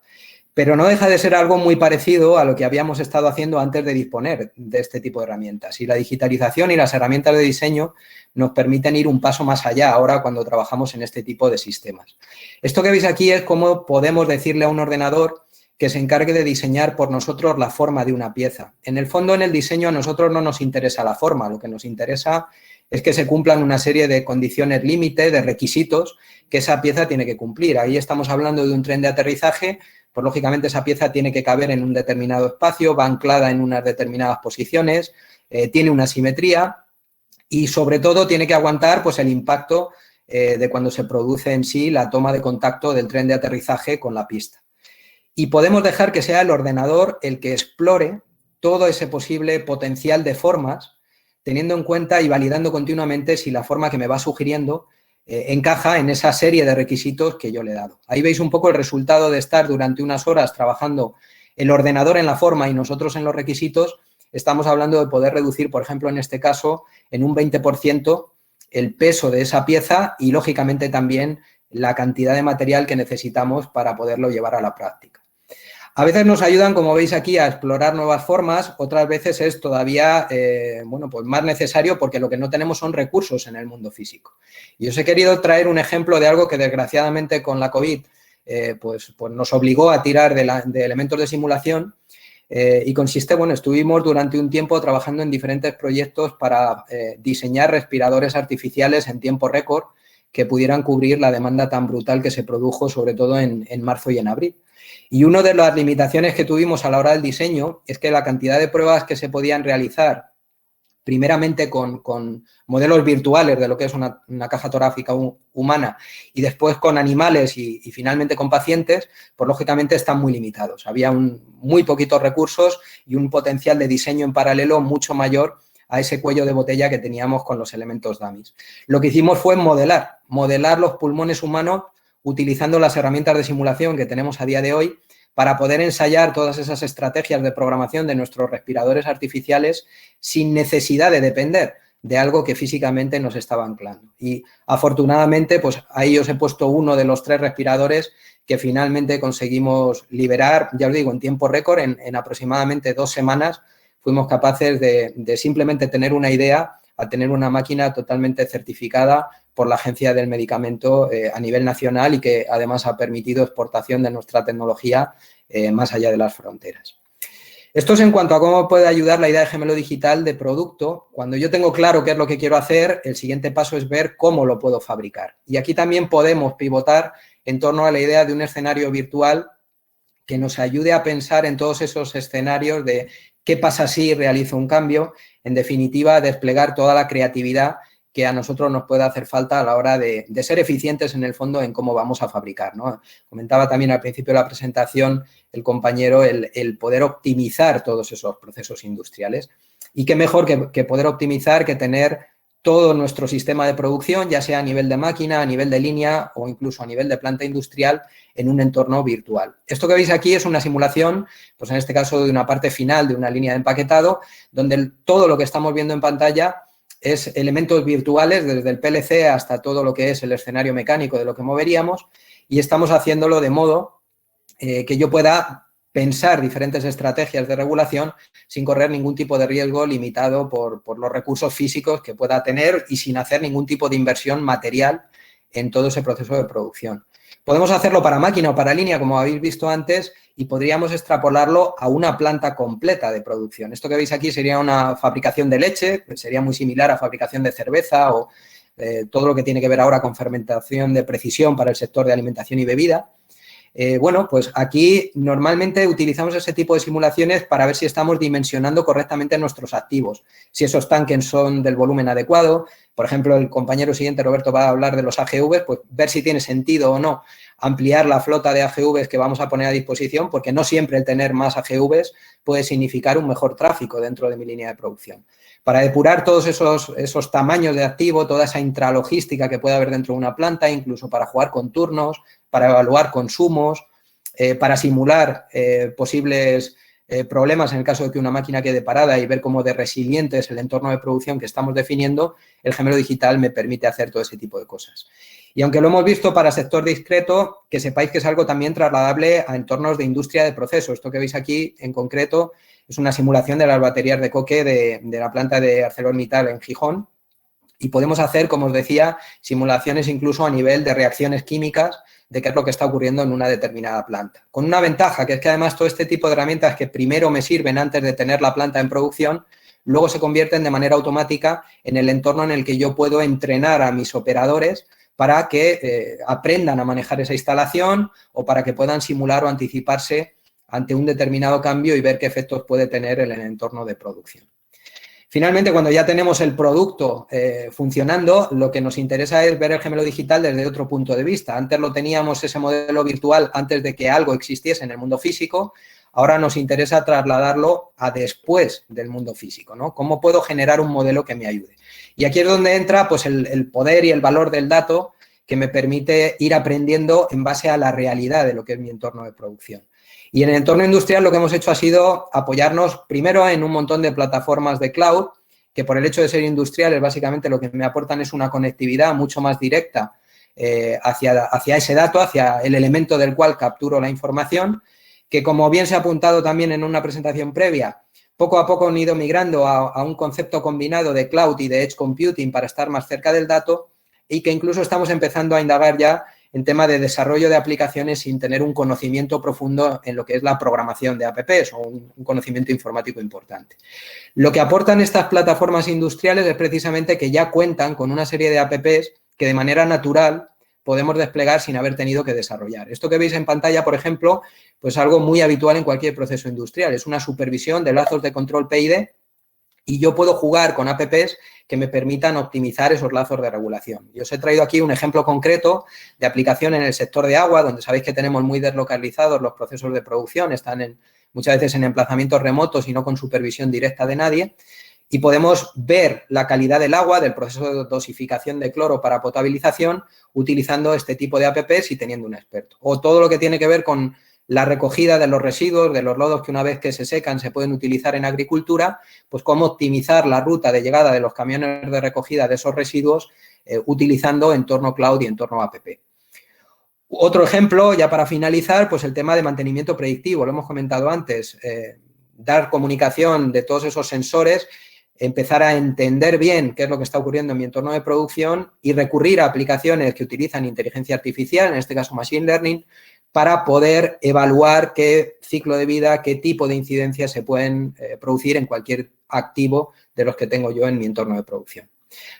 Pero no deja de ser algo muy parecido a lo que habíamos estado haciendo antes de disponer de este tipo de herramientas. Y la digitalización y las herramientas de diseño nos permiten ir un paso más allá ahora cuando trabajamos en este tipo de sistemas. Esto que veis aquí es cómo podemos decirle a un ordenador que se encargue de diseñar por nosotros la forma de una pieza. En el fondo, en el diseño, a nosotros no nos interesa la forma, lo que nos interesa es que se cumplan una serie de condiciones límite, de requisitos que esa pieza tiene que cumplir. Ahí estamos hablando de un tren de aterrizaje, pues lógicamente esa pieza tiene que caber en un determinado espacio, va anclada en unas determinadas posiciones, tiene una simetría y sobre todo tiene que aguantar pues el impacto de cuando se produce en sí la toma de contacto del tren de aterrizaje con la pista. Y podemos dejar que sea el ordenador el que explore todo ese posible potencial de formas, teniendo en cuenta y validando continuamente si la forma que me va sugiriendo encaja en esa serie de requisitos que yo le he dado. Ahí veis un poco el resultado de estar durante unas horas trabajando el ordenador en la forma y nosotros en los requisitos. Estamos hablando de poder reducir, por ejemplo, en este caso, en un 20% el peso de esa pieza y, lógicamente, también la cantidad de material que necesitamos para poderlo llevar a la práctica. A veces nos ayudan, como veis aquí, a explorar nuevas formas, otras veces es todavía pues más necesario porque lo que no tenemos son recursos en el mundo físico. Y os he querido traer un ejemplo de algo que desgraciadamente con la COVID pues nos obligó a tirar de elementos de simulación y consiste, estuvimos durante un tiempo trabajando en diferentes proyectos para diseñar respiradores artificiales en tiempo récord que pudieran cubrir la demanda tan brutal que se produjo, sobre todo en marzo y en abril. Y una de las limitaciones que tuvimos a la hora del diseño es que la cantidad de pruebas que se podían realizar, primeramente con modelos virtuales de lo que es una caja torácica humana y después con animales y finalmente con pacientes, pues lógicamente están muy limitados. Había muy poquitos recursos y un potencial de diseño en paralelo mucho mayor a ese cuello de botella que teníamos con los elementos dummies. Lo que hicimos fue modelar los pulmones humanos utilizando las herramientas de simulación que tenemos a día de hoy para poder ensayar todas esas estrategias de programación de nuestros respiradores artificiales sin necesidad de depender de algo que físicamente nos estaba anclando. Y afortunadamente, pues ahí os he puesto uno de los 3 respiradores que finalmente conseguimos liberar, ya os digo, en tiempo récord, en aproximadamente 2 semanas, fuimos capaces de simplemente tener una idea a tener una máquina totalmente certificada por la Agencia del Medicamento a nivel nacional y que además ha permitido exportación de nuestra tecnología más allá de las fronteras. Esto es en cuanto a cómo puede ayudar la idea de gemelo digital de producto. Cuando yo tengo claro qué es lo que quiero hacer, el siguiente paso es ver cómo lo puedo fabricar. Y aquí también podemos pivotar en torno a la idea de un escenario virtual que nos ayude a pensar en todos esos escenarios de qué pasa si realizo un cambio, en definitiva, desplegar toda la creatividad que a nosotros nos puede hacer falta a la hora de ser eficientes en el fondo en cómo vamos a fabricar, ¿no? Comentaba también al principio de la presentación el compañero el poder optimizar todos esos procesos industriales. Y qué mejor que poder optimizar que tener todo nuestro sistema de producción, ya sea a nivel de máquina, a nivel de línea o incluso a nivel de planta industrial en un entorno virtual. Esto que veis aquí es una simulación, pues en este caso de una parte final de una línea de empaquetado, donde todo lo que estamos viendo en pantalla es elementos virtuales, desde el PLC hasta todo lo que es el escenario mecánico de lo que moveríamos, y estamos haciéndolo de modo que yo pueda pensar diferentes estrategias de regulación sin correr ningún tipo de riesgo limitado por los recursos físicos que pueda tener y sin hacer ningún tipo de inversión material en todo ese proceso de producción. Podemos hacerlo para máquina o para línea, como habéis visto antes, y podríamos extrapolarlo a una planta completa de producción. Esto que veis aquí sería una fabricación de leche, sería muy similar a fabricación de cerveza o todo lo que tiene que ver ahora con fermentación de precisión para el sector de alimentación y bebida. Pues aquí normalmente utilizamos ese tipo de simulaciones para ver si estamos dimensionando correctamente nuestros activos, si esos tanques son del volumen adecuado. Por ejemplo, el compañero siguiente, Roberto, va a hablar de los AGVs, pues ver si tiene sentido o no ampliar la flota de AGVs que vamos a poner a disposición, porque no siempre el tener más AGVs puede significar un mejor tráfico dentro de mi línea de producción. Para depurar todos esos tamaños de activo, toda esa intralogística que puede haber dentro de una planta, incluso para jugar con turnos, para evaluar consumos, para simular posibles problemas en el caso de que una máquina quede parada y ver cómo de resiliente es el entorno de producción que estamos definiendo, el gemelo digital me permite hacer todo ese tipo de cosas. Y aunque lo hemos visto para sector discreto, que sepáis que es algo también trasladable a entornos de industria de proceso. Esto que veis aquí en concreto es una simulación de las baterías de coque de la planta de ArcelorMittal en Gijón. Y podemos hacer, como os decía, simulaciones incluso a nivel de reacciones químicas de qué es lo que está ocurriendo en una determinada planta. Con una ventaja, que es que además todo este tipo de herramientas que primero me sirven antes de tener la planta en producción, luego se convierten de manera automática en el entorno en el que yo puedo entrenar a mis operadores para que aprendan a manejar esa instalación o para que puedan simular o anticiparse ante un determinado cambio y ver qué efectos puede tener en el entorno de producción. Finalmente, cuando ya tenemos el producto funcionando, lo que nos interesa es ver el gemelo digital desde otro punto de vista. Antes lo teníamos ese modelo virtual antes de que algo existiese en el mundo físico. Ahora nos interesa trasladarlo a después del mundo físico, ¿no? ¿Cómo puedo generar un modelo que me ayude? Y aquí es donde entra pues, el poder y el valor del dato que me permite ir aprendiendo en base a la realidad de lo que es mi entorno de producción. Y en el entorno industrial lo que hemos hecho ha sido apoyarnos primero en un montón de plataformas de cloud que por el hecho de ser industriales básicamente lo que me aportan es una conectividad mucho más directa hacia ese dato, hacia el elemento del cual capturo la información, que como bien se ha apuntado también en una presentación previa, poco a poco han ido migrando a un concepto combinado de cloud y de edge computing para estar más cerca del dato y que incluso estamos empezando a indagar ya en tema de desarrollo de aplicaciones sin tener un conocimiento profundo en lo que es la programación de apps o un conocimiento informático importante. Lo que aportan estas plataformas industriales es precisamente que ya cuentan con una serie de apps que de manera natural podemos desplegar sin haber tenido que desarrollar. Esto que veis en pantalla, por ejemplo, pues algo muy habitual en cualquier proceso industrial. Es una supervisión de lazos de control PID y yo puedo jugar con apps que me permitan optimizar esos lazos de regulación. Yo os he traído aquí un ejemplo concreto de aplicación en el sector de agua, donde sabéis que tenemos muy deslocalizados los procesos de producción, están muchas veces en emplazamientos remotos y no con supervisión directa de nadie, y podemos ver la calidad del agua, del proceso de dosificación de cloro para potabilización, utilizando este tipo de apps y teniendo un experto. O todo lo que tiene que ver con la recogida de los residuos, de los lodos que una vez que se secan se pueden utilizar en agricultura, pues cómo optimizar la ruta de llegada de los camiones de recogida de esos residuos utilizando entorno cloud y entorno app. Otro ejemplo, ya para finalizar, pues el tema de mantenimiento predictivo, lo hemos comentado antes, dar comunicación de todos esos sensores, empezar a entender bien qué es lo que está ocurriendo en mi entorno de producción y recurrir a aplicaciones que utilizan inteligencia artificial, en este caso Machine Learning, para poder evaluar qué ciclo de vida, qué tipo de incidencias se pueden producir en cualquier activo de los que tengo yo en mi entorno de producción.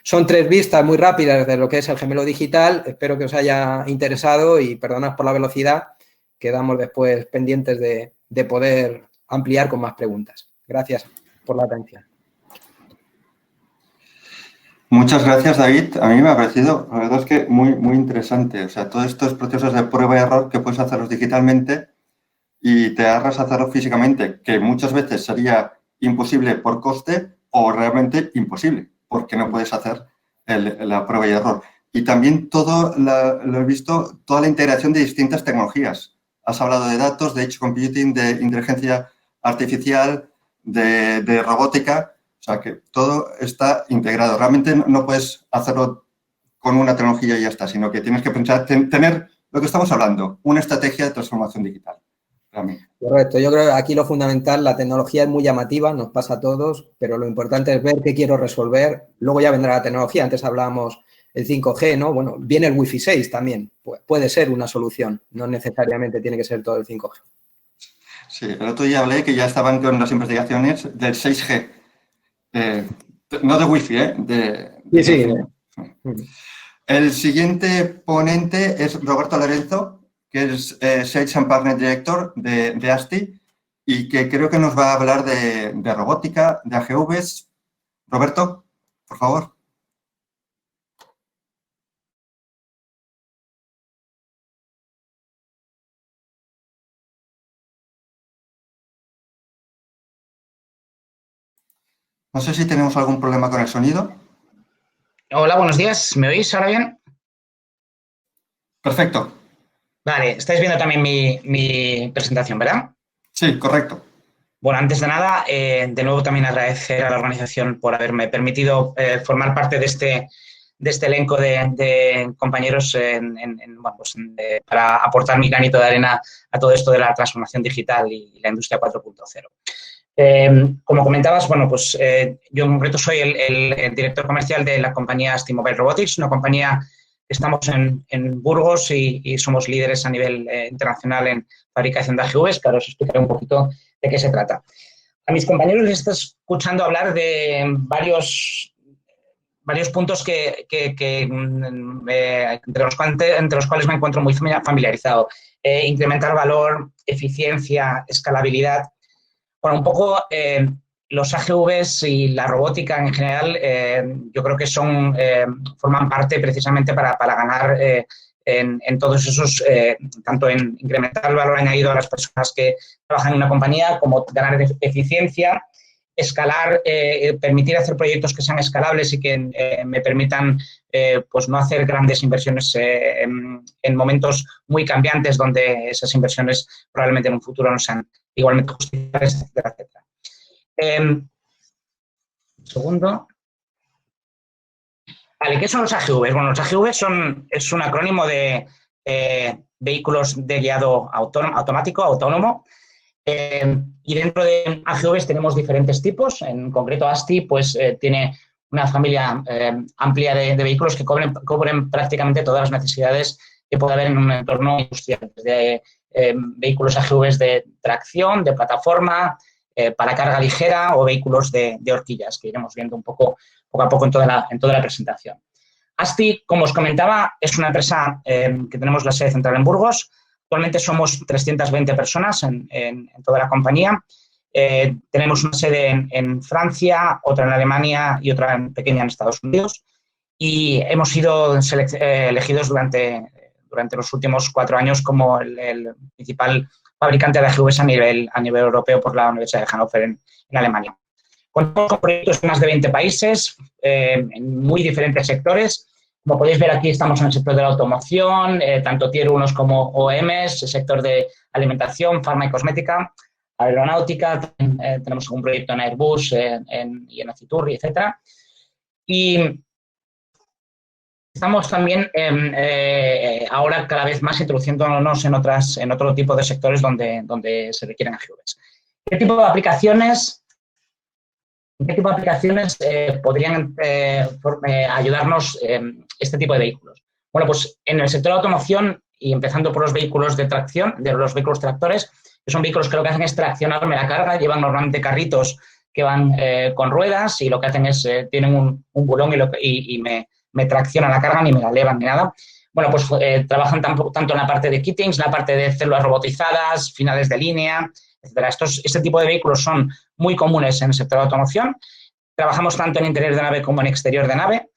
Son 3 vistas muy rápidas de lo que es el gemelo digital. Espero que os haya interesado y perdonad por la velocidad. Quedamos después pendientes de poder ampliar con más preguntas. Gracias por la atención. Muchas gracias, David. A mí me ha parecido, la verdad es que muy interesante. O sea, todos estos procesos de prueba y error que puedes hacerlos digitalmente y te ahorras hacerlo físicamente, que muchas veces sería imposible por coste o realmente imposible, porque no puedes hacer la prueba y error. Y también lo he visto, toda la integración de distintas tecnologías. Has hablado de datos, de edge computing, de inteligencia artificial, de robótica. O sea, que todo está integrado. Realmente no puedes hacerlo con una tecnología y ya está, sino que tienes que pensar, tener lo que estamos hablando, una estrategia de transformación digital. Realmente. Correcto. Yo creo que aquí lo fundamental, la tecnología es muy llamativa, nos pasa a todos, pero lo importante es ver qué quiero resolver. Luego ya vendrá la tecnología. Antes hablábamos el 5G, ¿no? Bueno, viene el Wi-Fi 6 también. Puede ser una solución. No necesariamente tiene que ser todo el 5G. Sí, el otro día hablé que ya estaban con las investigaciones del 6G. No de Wi-Fi, Sí. El siguiente ponente es Roberto Lorenzo, que es Sales and Partner Director de ASTI y que creo que nos va a hablar de robótica, de AGVs. Roberto, por favor. No sé si tenemos algún problema con el sonido. Hola, buenos días. ¿Me oís ahora bien? Perfecto. Vale, estáis viendo también mi presentación, ¿verdad? Sí, correcto. Bueno, antes de nada, de nuevo también agradecer a la organización por haberme permitido formar parte de este elenco de compañeros para aportar mi granito de arena a todo esto de la transformación digital y la industria 4.0. Como comentabas, bueno, pues yo en concreto soy el director comercial de la compañía ASTI Mobile Robotics, una compañía Estamos en Burgos y somos líderes a nivel internacional en fabricación de AGVs, que ahora os explicaré un poquito de qué se trata. A mis compañeros les estoy escuchando hablar de varios puntos entre los cuales me encuentro muy familiarizado. Incrementar valor, eficiencia, escalabilidad. Bueno, un poco los AGVs y la robótica en general yo creo que forman parte precisamente para ganar en todos esos, tanto en incrementar el valor añadido a las personas que trabajan en una compañía, como ganar eficiencia, escalar, permitir hacer proyectos que sean escalables y que me permitan pues no hacer grandes inversiones en momentos muy cambiantes donde esas inversiones probablemente en un futuro no sean igualmente justificables, etcétera, etcétera. Segundo. Vale, ¿qué son los AGVs? Bueno, los AGVs es un acrónimo de vehículos de guiado automático, autónomo. Y dentro de AGVs tenemos diferentes tipos. En concreto, ASTI pues, tiene una familia amplia de vehículos que cubren prácticamente todas las necesidades que puede haber en un entorno industrial. Desde vehículos AGVs de tracción, de plataforma, para carga ligera o vehículos de horquillas, que iremos viendo un poco a poco en toda la presentación. ASTI, como os comentaba, es una empresa que tenemos la sede central en Burgos. Actualmente somos 320 personas en toda la compañía. Tenemos una sede en Francia, otra en Alemania y otra pequeña en Estados Unidos. Y hemos sido elegidos durante los últimos 4 años como el principal fabricante de AGVs a nivel europeo por la Universidad de Hannover en Alemania. Contamos con proyectos en más de 20 países, en muy diferentes sectores. Como podéis ver aquí, estamos en el sector de la automoción, tanto Tier 1 como OEMs, el sector de alimentación, farma y cosmética, aeronáutica, tenemos algún proyecto en Airbus y en Aciturri, etc. Y estamos también ahora cada vez más introduciéndonos en otro tipo de sectores donde se requieren AGVs. ¿Qué tipo de aplicaciones podrían ayudarnos este tipo de vehículos? Bueno, pues en el sector de automoción y empezando por los vehículos de tracción, de los vehículos tractores, que son vehículos que lo que hacen es traccionarme la carga, llevan normalmente carritos que van con ruedas y lo que hacen es, tienen un bulón y me traccionan la carga, ni me la elevan ni nada. Bueno, pues trabajan tanto en la parte de kittings, la parte de células robotizadas, finales de línea, etcétera. Este tipo de vehículos son muy comunes en el sector de automoción. Trabajamos tanto en interior de nave como en exterior de nave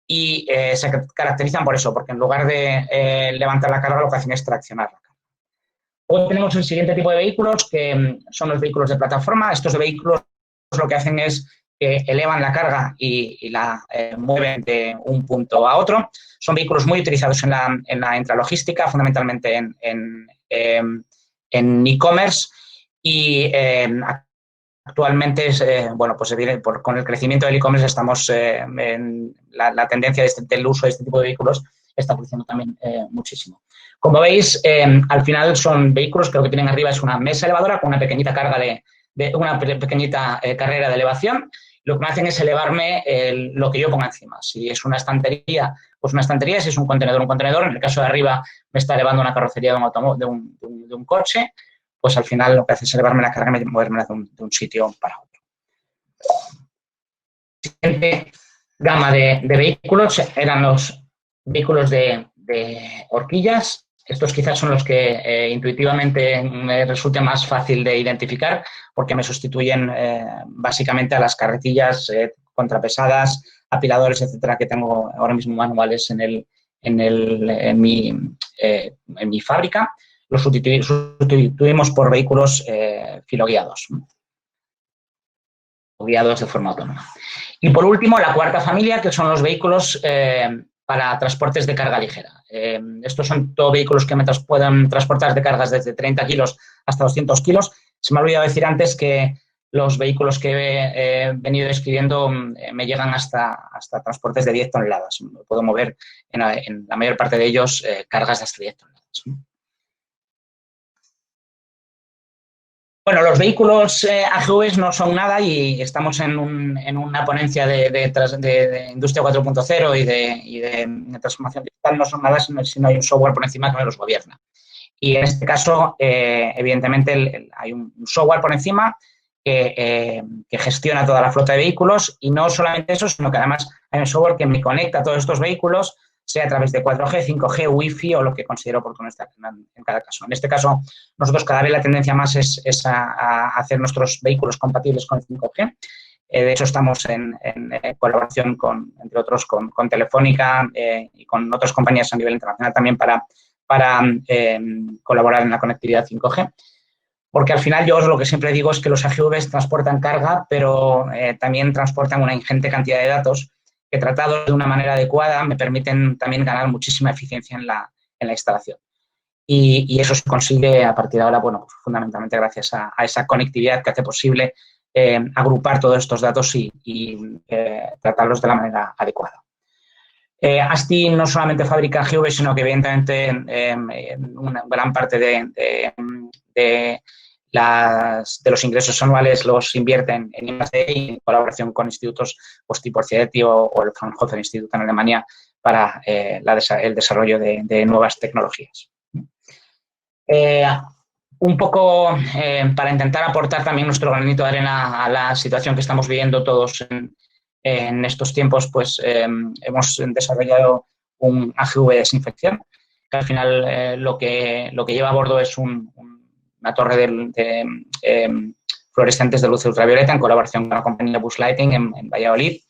y se caracterizan por eso, porque en lugar de levantar la carga, lo que hacen es traccionar la carga. Luego tenemos el siguiente tipo de vehículos, que son los vehículos de plataforma. Estos vehículos lo que hacen es que elevan la carga y la mueven de un punto a otro. Son vehículos muy utilizados en la intralogística, fundamentalmente en e-commerce. Y actualmente, bueno, pues con el crecimiento del e-commerce estamos en la tendencia del uso de este tipo de vehículos está creciendo también muchísimo. Como veis, al final son vehículos que lo que tienen arriba es una mesa elevadora con una pequeñita carga una pequeñita carrera de elevación. Lo que me hacen es elevarme lo que yo ponga encima. Si es una estantería, pues una estantería. Si es un contenedor, un contenedor. En el caso de arriba me está elevando una carrocería de un coche. Pues al final lo que hace es elevarme la carga y moverme de un sitio para otro. La siguiente gama de vehículos eran los vehículos de horquillas. Estos quizás son los que intuitivamente me resulte más fácil de identificar porque me sustituyen básicamente a las carretillas contrapesadas, apiladores, etcétera, que tengo ahora mismo manuales en mi fábrica. Los sustituimos por vehículos filoguiados, o guiados de forma autónoma. Y por último, la cuarta familia, que son los vehículos para transportes de carga ligera. Estos son todos vehículos que me puedan transportar de cargas desde 30 kilos hasta 200 kilos. Se me ha olvidado decir antes que los vehículos que he venido describiendo me llegan hasta transportes de 10 toneladas. Me puedo mover en la mayor parte de ellos cargas de hasta 10 toneladas. Bueno, los vehículos AGVs no son nada y estamos en una ponencia de Industria 4.0 y de transformación digital digital no son nada si no hay un software por encima que los gobierna. Y en este caso, evidentemente, hay un software por encima que gestiona toda la flota de vehículos y no solamente eso, sino que además hay un software que me conecta a todos estos vehículos, sea a través de 4G, 5G, Wi-Fi o lo que considero oportuno en cada caso. En este caso, nosotros cada vez la tendencia más es a hacer nuestros vehículos compatibles con 5G. De hecho, estamos en colaboración, entre otros, con Telefónica y con otras compañías a nivel internacional también para colaborar en la conectividad 5G. Porque al final yo lo que siempre digo es que los AGVs transportan carga, pero también transportan una ingente cantidad de datos que tratados de una manera adecuada me permiten también ganar muchísima eficiencia en la instalación. Y eso se consigue a partir de ahora, bueno, pues fundamentalmente gracias a esa conectividad que hace posible agrupar todos estos datos y tratarlos de la manera adecuada. ASTI no solamente fabrica AGVs, sino que evidentemente una gran parte de los ingresos anuales los invierten en I+D y en colaboración con institutos pues, tipo CETI o el Fraunhofer Institut en Alemania para el desarrollo de nuevas tecnologías. Un poco para intentar aportar también nuestro granito de arena a la situación que estamos viviendo todos en estos tiempos, pues hemos desarrollado un AGV de desinfección, que al final lo que lleva a bordo es una torre de fluorescentes de luz ultravioleta en colaboración con la compañía Bush Lighting en Valladolid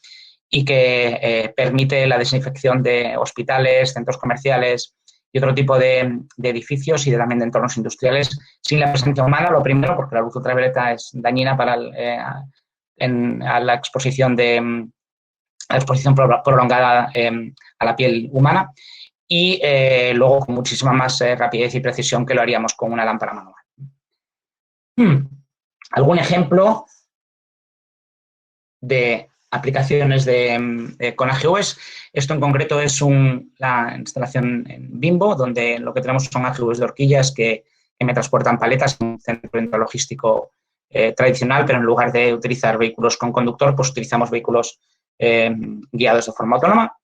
y que permite la desinfección de hospitales, centros comerciales y otro tipo de edificios y también de entornos industriales sin la presencia humana, lo primero, porque la luz ultravioleta es dañina para a la exposición prolongada a la piel humana y luego con muchísima más rapidez y precisión que lo haríamos con una lámpara manual. ¿Algún ejemplo de aplicaciones con AGVs? Esto en concreto es la instalación en Bimbo, donde lo que tenemos son AGVs de horquillas que me transportan paletas en un centro logístico tradicional, pero en lugar de utilizar vehículos con conductor, pues utilizamos vehículos guiados de forma autónoma.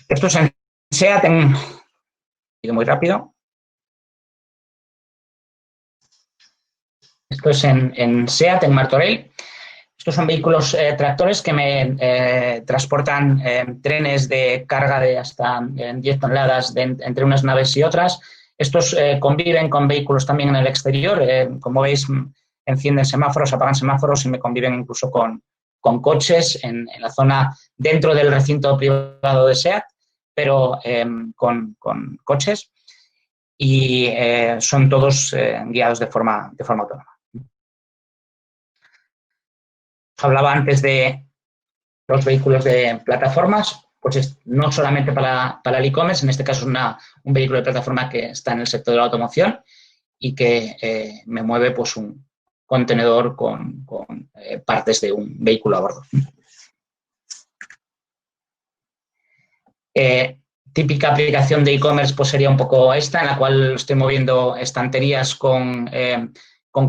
Esto es en SEAT, digo muy rápido. Esto es en SEAT, en Martorell. Estos son vehículos tractores que me transportan trenes de carga de hasta 10 toneladas entre unas naves y otras. Estos conviven con vehículos también en el exterior. Como veis, encienden semáforos, apagan semáforos y me conviven incluso con coches en la zona dentro del recinto privado de SEAT, pero con coches y son todos guiados de forma autónoma. Hablaba antes de los vehículos de plataformas, pues no solamente para el e-commerce, en este caso es un vehículo de plataforma que está en el sector de la automoción y que me mueve pues un contenedor con partes de un vehículo a bordo. Típica aplicación de e-commerce pues sería un poco esta, en la cual estoy moviendo estanterías con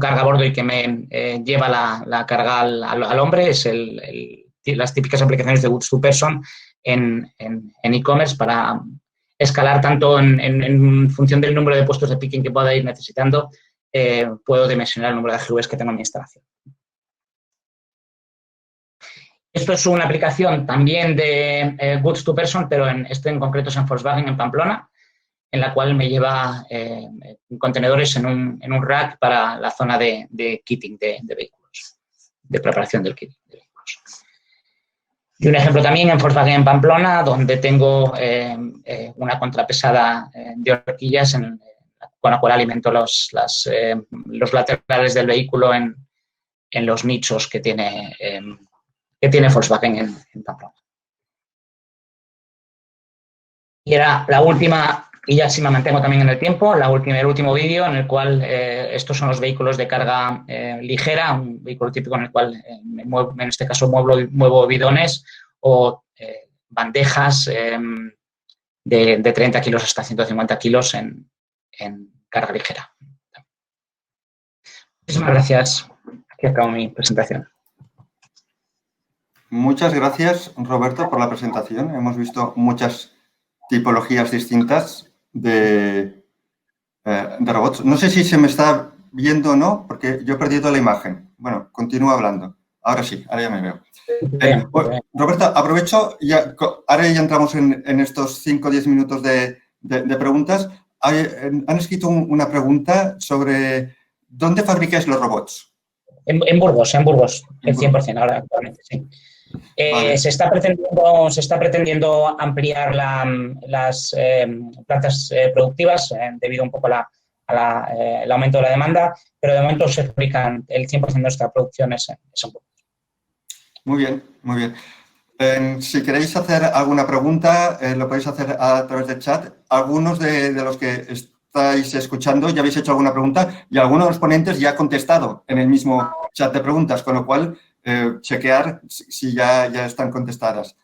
carga a bordo y que me lleva la carga al hombre. Es las típicas aplicaciones de Goods to Person en e-commerce para escalar tanto en función del número de puestos de picking que pueda ir necesitando, puedo dimensionar el número de AGVs que tengo en mi instalación. Esto es una aplicación también de Goods to Person, pero esto en concreto es en Volkswagen, en Pamplona, en la cual me lleva contenedores en un rack para la zona de kitting de vehículos, de preparación del kitting de vehículos. Y un ejemplo también en Volkswagen, en Pamplona, donde tengo una contrapesada de horquillas con la cual alimento los laterales del vehículo en los nichos que tiene Volkswagen en Pamplona. Y era la última, y ya sí me mantengo también en el tiempo, el último vídeo en el cual estos son los vehículos de carga ligera, un vehículo típico en el cual en este caso muevo bidones o bandejas de 30 kilos hasta 150 kilos en carga ligera. Muchísimas gracias. Aquí acabo mi presentación. Muchas gracias, Roberto, por la presentación. Hemos visto muchas tipologías distintas de robots. No sé si se me está viendo o no, porque yo he perdido la imagen. Bueno, continúo hablando. Ahora sí, ahora ya me veo. Roberto, aprovecho, ahora ya entramos en estos 5 o 10 minutos de preguntas. Han escrito una pregunta sobre ¿dónde fabricáis los robots? En Burgos, el 100% ahora actualmente, sí. Vale. Se está pretendiendo ampliar las plantas productivas debido un poco al aumento de la demanda, pero de momento se fabrican el 100% de nuestra producción es en Burgos. Muy bien, muy bien. Si queréis hacer alguna pregunta, lo podéis hacer a través del chat. Algunos de los que estáis escuchando ya habéis hecho alguna pregunta y alguno de los ponentes ya ha contestado en el mismo chat de preguntas, con lo cual chequear si ya están contestadas.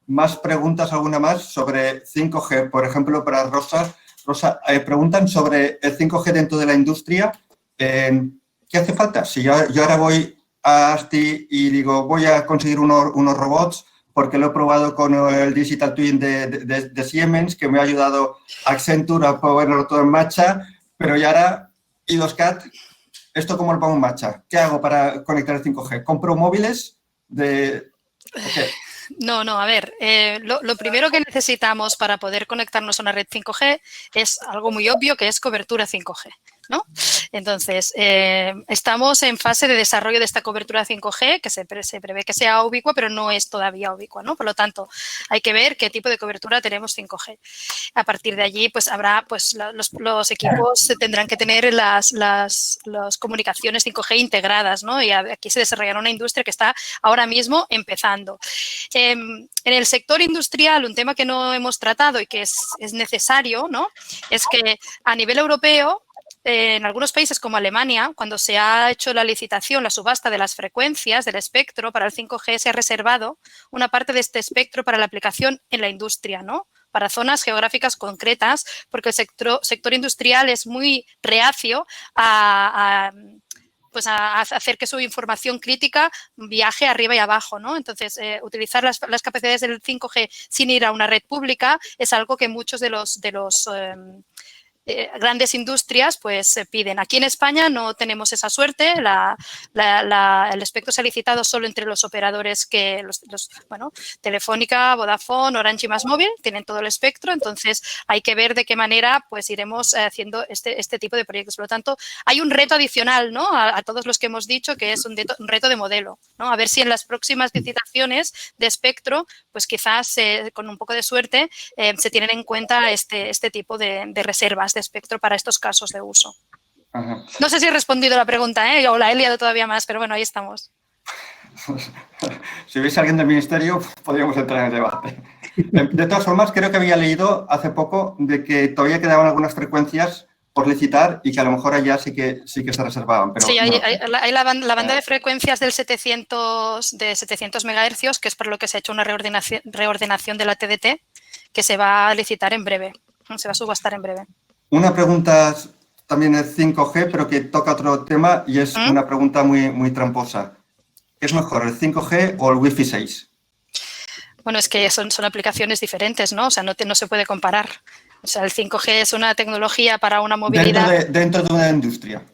¿Más preguntas, alguna más sobre 5G? Por ejemplo, para Rosa. Rosa, preguntan sobre el 5G dentro de la industria. ¿Qué hace falta? Si yo ahora voy a ASTI y digo, voy a conseguir unos robots porque lo he probado con el Digital Twin de Siemens, que me ha ayudado Accenture a ponerlo todo en marcha, pero y ahora I2CAT, ¿esto cómo lo pongo en marcha? ¿Qué hago para conectar el 5G? ¿Compro móviles de...? Okay. No, a ver, lo primero que necesitamos para poder conectarnos a una red 5G es algo muy obvio, que es cobertura 5G, ¿no? Entonces, estamos en fase de desarrollo de esta cobertura 5G, que se prevé que sea ubicua, pero no es todavía ubicua, ¿no? Por lo tanto, hay que ver qué tipo de cobertura tenemos 5G. A partir de allí, pues habrá, pues los equipos tendrán que tener las comunicaciones 5G integradas, ¿no? Y aquí se desarrollará una industria que está ahora mismo empezando. En el sector industrial, un tema que no hemos tratado y que es necesario, ¿no? Es que a nivel europeo, en algunos países como Alemania, cuando se ha hecho la licitación, la subasta de las frecuencias del espectro para el 5G, se ha reservado una parte de este espectro para la aplicación en la industria, ¿no? Para zonas geográficas concretas, porque el sector industrial es muy reacio a hacer que su información crítica viaje arriba y abajo, ¿no? Entonces, utilizar las capacidades del 5G sin ir a una red pública es algo que muchos de los grandes industrias pues piden. Aquí en España no tenemos esa suerte. El espectro se ha licitado solo entre los operadores que Telefónica, Vodafone, Orange y MásMóvil tienen todo el espectro. Entonces hay que ver de qué manera pues iremos haciendo este tipo de proyectos. Por lo tanto, hay un reto adicional, ¿no? a todos los que hemos dicho, que es un reto de modelo, ¿no? A ver si en las próximas licitaciones de espectro pues quizás con un poco de suerte se tienen en cuenta este tipo de reservas de espectro para estos casos de uso. Ajá. No sé si he respondido la pregunta, o la he liado todavía más, pero bueno, ahí estamos. Si hubiese alguien del ministerio, podríamos entrar en el debate. De todas formas, creo que había leído hace poco de que todavía quedaban algunas frecuencias por licitar y que a lo mejor allá sí que se reservaban. Pero sí, hay la banda de frecuencias del 700 MHz, que es por lo que se ha hecho una reordenación de la TDT, que se va a licitar en breve, se va a subastar en breve. Una pregunta también es 5G, pero que toca otro tema y es una pregunta muy tramposa. ¿Qué es mejor, el 5G o el Wi-Fi 6? Bueno, es que son aplicaciones diferentes, ¿no? O sea, no se puede comparar. O sea, el 5G es una tecnología para una movilidad... Dentro de una industria.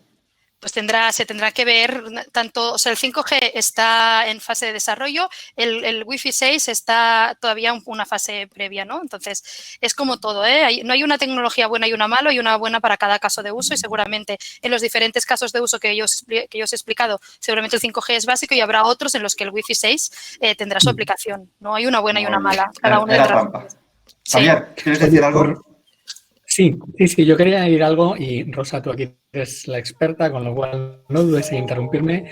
Pues se tendrá que ver tanto, o sea, el 5G está en fase de desarrollo, el Wi-Fi 6 está todavía en una fase previa, ¿no? Entonces, es como todo, ¿eh? No hay una tecnología buena y una mala, y una buena para cada caso de uso, y seguramente en los diferentes casos de uso que yo os he explicado, seguramente el 5G es básico y habrá otros en los que el Wi-Fi 6 tendrá su aplicación. No hay una buena y una mala. Cada uno trampa. Javier, ¿quieres decir algo? Sí, yo quería añadir algo y Rosa, tú aquí eres la experta, con lo cual no dudes en interrumpirme,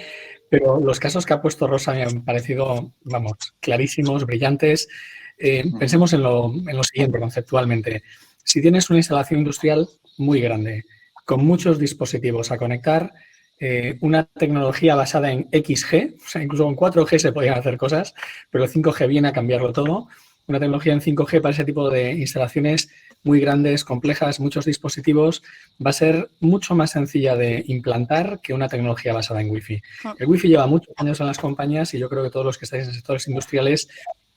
pero los casos que ha puesto Rosa me han parecido, clarísimos, brillantes. Pensemos en lo siguiente conceptualmente. Si tienes una instalación industrial muy grande, con muchos dispositivos a conectar, una tecnología basada en XG, o sea, incluso con 4G se podían hacer cosas, pero el 5G viene a cambiarlo todo. Una tecnología en 5G para ese tipo de instalaciones muy grandes, complejas, muchos dispositivos, va a ser mucho más sencilla de implantar que una tecnología basada en Wi-Fi. El Wi-Fi lleva muchos años en las compañías y yo creo que todos los que estáis en sectores industriales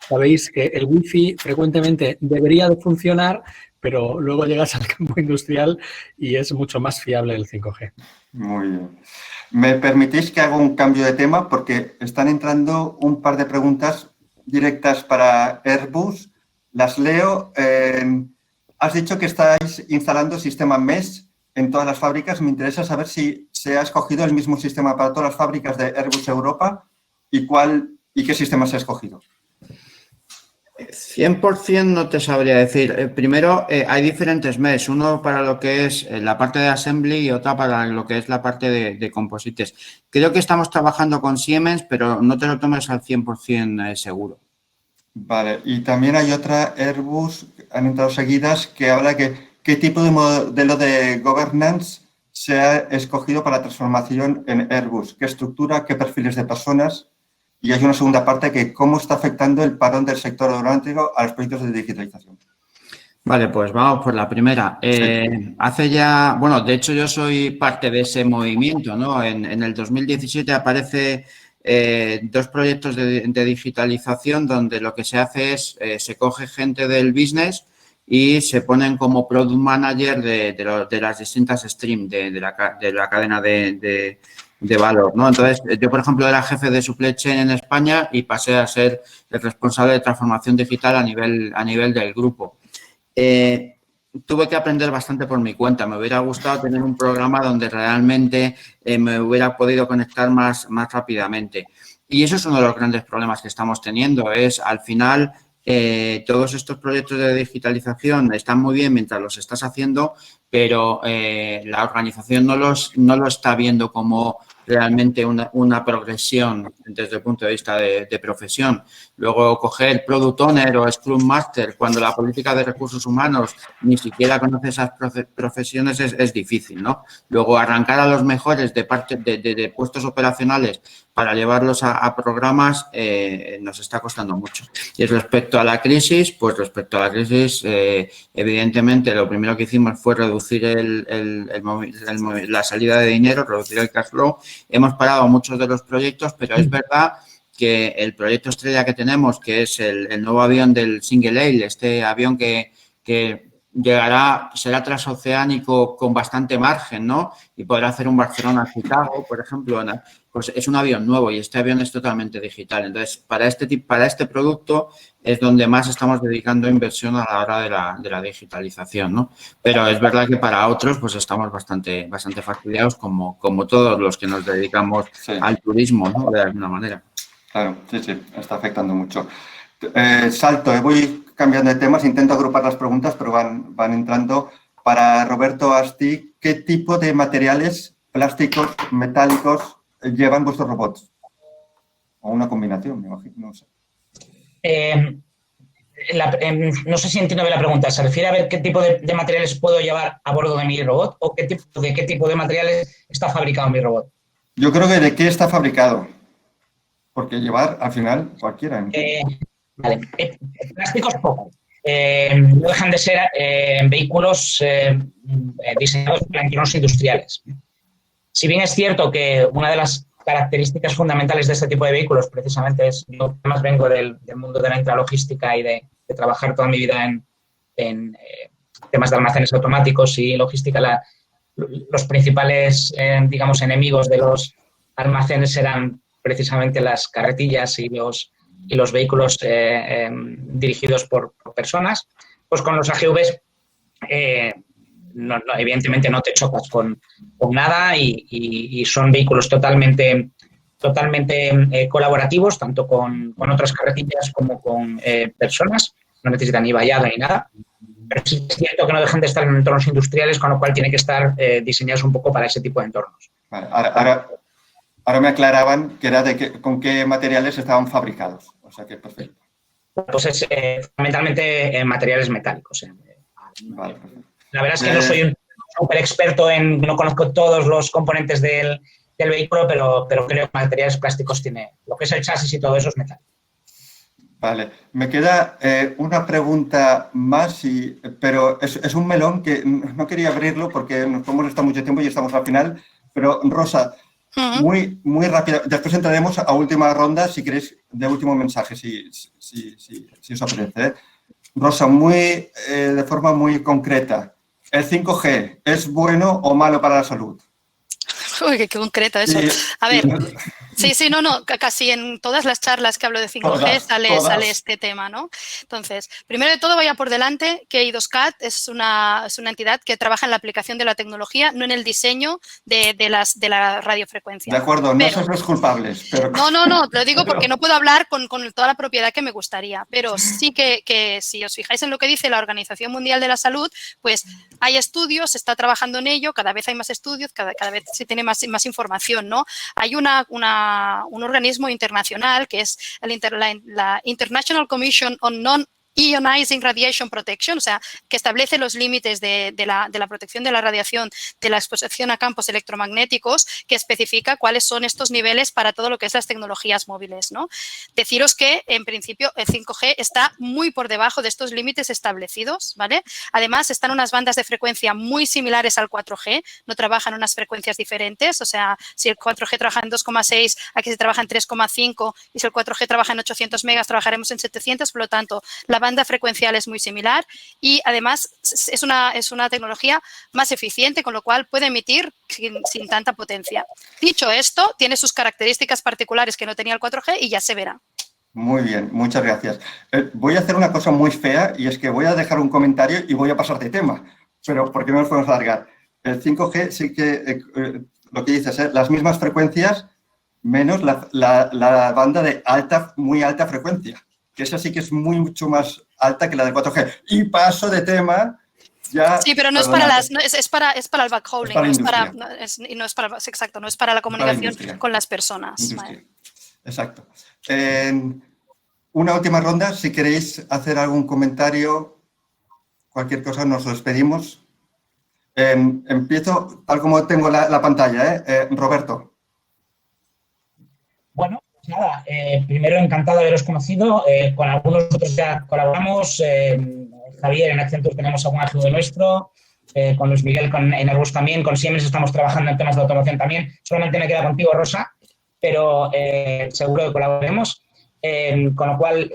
sabéis que el Wi-Fi frecuentemente debería de funcionar, pero luego llegas al campo industrial y es mucho más fiable el 5G. Muy bien. ¿Me permitís que haga un cambio de tema? Porque están entrando un par de preguntas directas para Airbus. Las leo. Has dicho que estáis instalando sistema MES en todas las fábricas. Me interesa saber si se ha escogido el mismo sistema para todas las fábricas de Airbus Europa y qué sistema se ha escogido. 100% no te sabría decir. Primero, hay diferentes MES, uno para lo que es la parte de assembly y otra para lo que es la parte de composites. Creo que estamos trabajando con Siemens, pero no te lo tomes al 100% seguro. Vale, y también hay otra Airbus, han entrado seguidas, que habla que qué tipo de modelo de governance se ha escogido para la transformación en Airbus, qué estructura, qué perfiles de personas. Y hay una segunda parte que cómo está afectando el parón del sector aeronáutico a los proyectos de digitalización. Vale, pues vamos por la primera. Hace ya, bueno, de hecho yo soy parte de ese movimiento, ¿no? En el 2017 aparece 2 proyectos de digitalización donde lo que se hace es, se coge gente del business y se ponen como product manager de las distintas streams de la cadena de valor, ¿no? Entonces, yo, por ejemplo, era jefe de supply chain en España y pasé a ser el responsable de transformación digital a nivel del grupo. Tuve que aprender bastante por mi cuenta. Me hubiera gustado tener un programa donde realmente me hubiera podido conectar más rápidamente. Y eso es uno de los grandes problemas que estamos teniendo. Es, al final, todos estos proyectos de digitalización están muy bien mientras los estás haciendo, pero la organización no lo está viendo como realmente una progresión desde el punto de vista de profesión. Luego, coger Product Owner o Scrum Master cuando la política de recursos humanos ni siquiera conoce esas profesiones es difícil, ¿no? Luego, arrancar a los mejores de puestos operacionales para llevarlos a programas nos está costando mucho. Y respecto a la crisis, evidentemente lo primero que hicimos fue reducir la salida de dinero, reducir el cash flow. Hemos parado muchos de los proyectos, pero es verdad que el proyecto estrella que tenemos, que es el nuevo avión del Single Aisle, este avión que será transoceánico con bastante margen, ¿no? Y podrá hacer un Barcelona-Chicago, por ejemplo, pues es un avión nuevo y este avión es totalmente digital. Entonces, para este producto es donde más estamos dedicando inversión a la hora de la digitalización, ¿no? Pero es verdad que para otros pues estamos bastante fastidiados como todos los que nos dedicamos al turismo, ¿no? De alguna manera. Claro, sí, está afectando mucho. Salto, voy cambiando de temas, intento agrupar las preguntas, pero van entrando. Para Roberto Asti, ¿qué tipo de materiales plásticos, metálicos llevan vuestros robots? O una combinación, me imagino, no sé. No sé si entiendo bien la pregunta. ¿Se refiere a ver qué tipo de materiales puedo llevar a bordo de mi robot o qué tipo de materiales está fabricado mi robot? Yo creo que de qué está fabricado. Porque llevar, al final, cualquiera. Vale. Plásticos poco. No dejan de ser vehículos diseñados para entornos industriales. Si bien es cierto que una de las características fundamentales de este tipo de vehículos precisamente es, yo además vengo del mundo de la intralogística y de trabajar toda mi vida en temas de almacenes automáticos y logística, los principales, digamos, enemigos de los almacenes eran precisamente las carretillas y los vehículos dirigidos por personas. Pues con los AGVs evidentemente no te chocas con nada y son vehículos totalmente colaborativos, tanto con otras carretillas como con personas. No necesitan ni vallado ni nada. Pero sí es cierto que no dejan de estar en entornos industriales, con lo cual tienen que estar diseñados un poco para ese tipo de entornos. Vale, ahora me aclaraban que era con qué materiales estaban fabricados. O sea que perfecto. Pues es fundamentalmente materiales metálicos. Vale, perfecto. La verdad es que no soy un súper experto no conozco todos los componentes del vehículo, pero creo que materiales plásticos tiene, lo que es el chasis y todo eso es metálico. Vale, me queda una pregunta más, pero es un melón que no quería abrirlo porque nos podemos estar mucho tiempo y estamos al final. Pero, Rosa, muy rápida. Después entraremos a última ronda, si queréis, de último mensaje, si os apetece. Rosa, de forma muy concreta, ¿el 5G es bueno o malo para la salud? Uy, qué concreto eso. A ver, sí, no, casi en todas las charlas que hablo de 5G sale este tema, ¿no? Entonces, primero de todo, vaya por delante que I2CAT es una entidad que trabaja en la aplicación de la tecnología, no en el diseño de la radiofrecuencia. De acuerdo, no sois los culpables. Pero... No, lo digo porque no puedo hablar con toda la propiedad que me gustaría, pero sí que si os fijáis en lo que dice la Organización Mundial de la Salud, pues hay estudios, se está trabajando en ello, cada vez hay más estudios, cada vez se tiene más información, ¿no? Hay un organismo internacional que es la International Commission on Non-Ionizing Radiation Protection, o sea, que establece los límites de la protección de la radiación, de la exposición a campos electromagnéticos, que especifica cuáles son estos niveles para todo lo que es las tecnologías móviles, ¿no? Deciros que, en principio, el 5G está muy por debajo de estos límites establecidos, ¿vale? Además, están unas bandas de frecuencia muy similares al 4G, no trabajan unas frecuencias diferentes, o sea, si el 4G trabaja en 2,6, aquí se trabaja en 3,5 y si el 4G trabaja en 800 megas, trabajaremos en 700, por lo tanto, la banda frecuencial es muy similar y además es una tecnología más eficiente, con lo cual puede emitir sin tanta potencia. Dicho esto, tiene sus características particulares que no tenía el 4G y ya se verá. Muy bien, muchas gracias. Voy a hacer una cosa muy fea y es que voy a dejar un comentario y voy a pasar de tema, pero porque no nos podemos alargar. El 5G sí que, lo que dices, las mismas frecuencias menos la banda de muy alta frecuencia, que esa sí que es mucho más alta que la de 4G. Y paso de tema ya... Sí, pero no es para el backhauling, no es para la comunicación con las personas. Vale. Exacto. Una última ronda, si queréis hacer algún comentario, cualquier cosa, nos despedimos. Empiezo tal como tengo la pantalla, Roberto. Bueno, pues nada, primero encantado de haberos conocido. Con algunos nosotros ya colaboramos. Javier, en Accenture tenemos algún ayudo nuestro. Con Luis Miguel, en Airbus también. Con Siemens estamos trabajando en temas de automoción también. Solamente me queda contigo, Rosa, pero seguro que colaboremos. Con lo cual,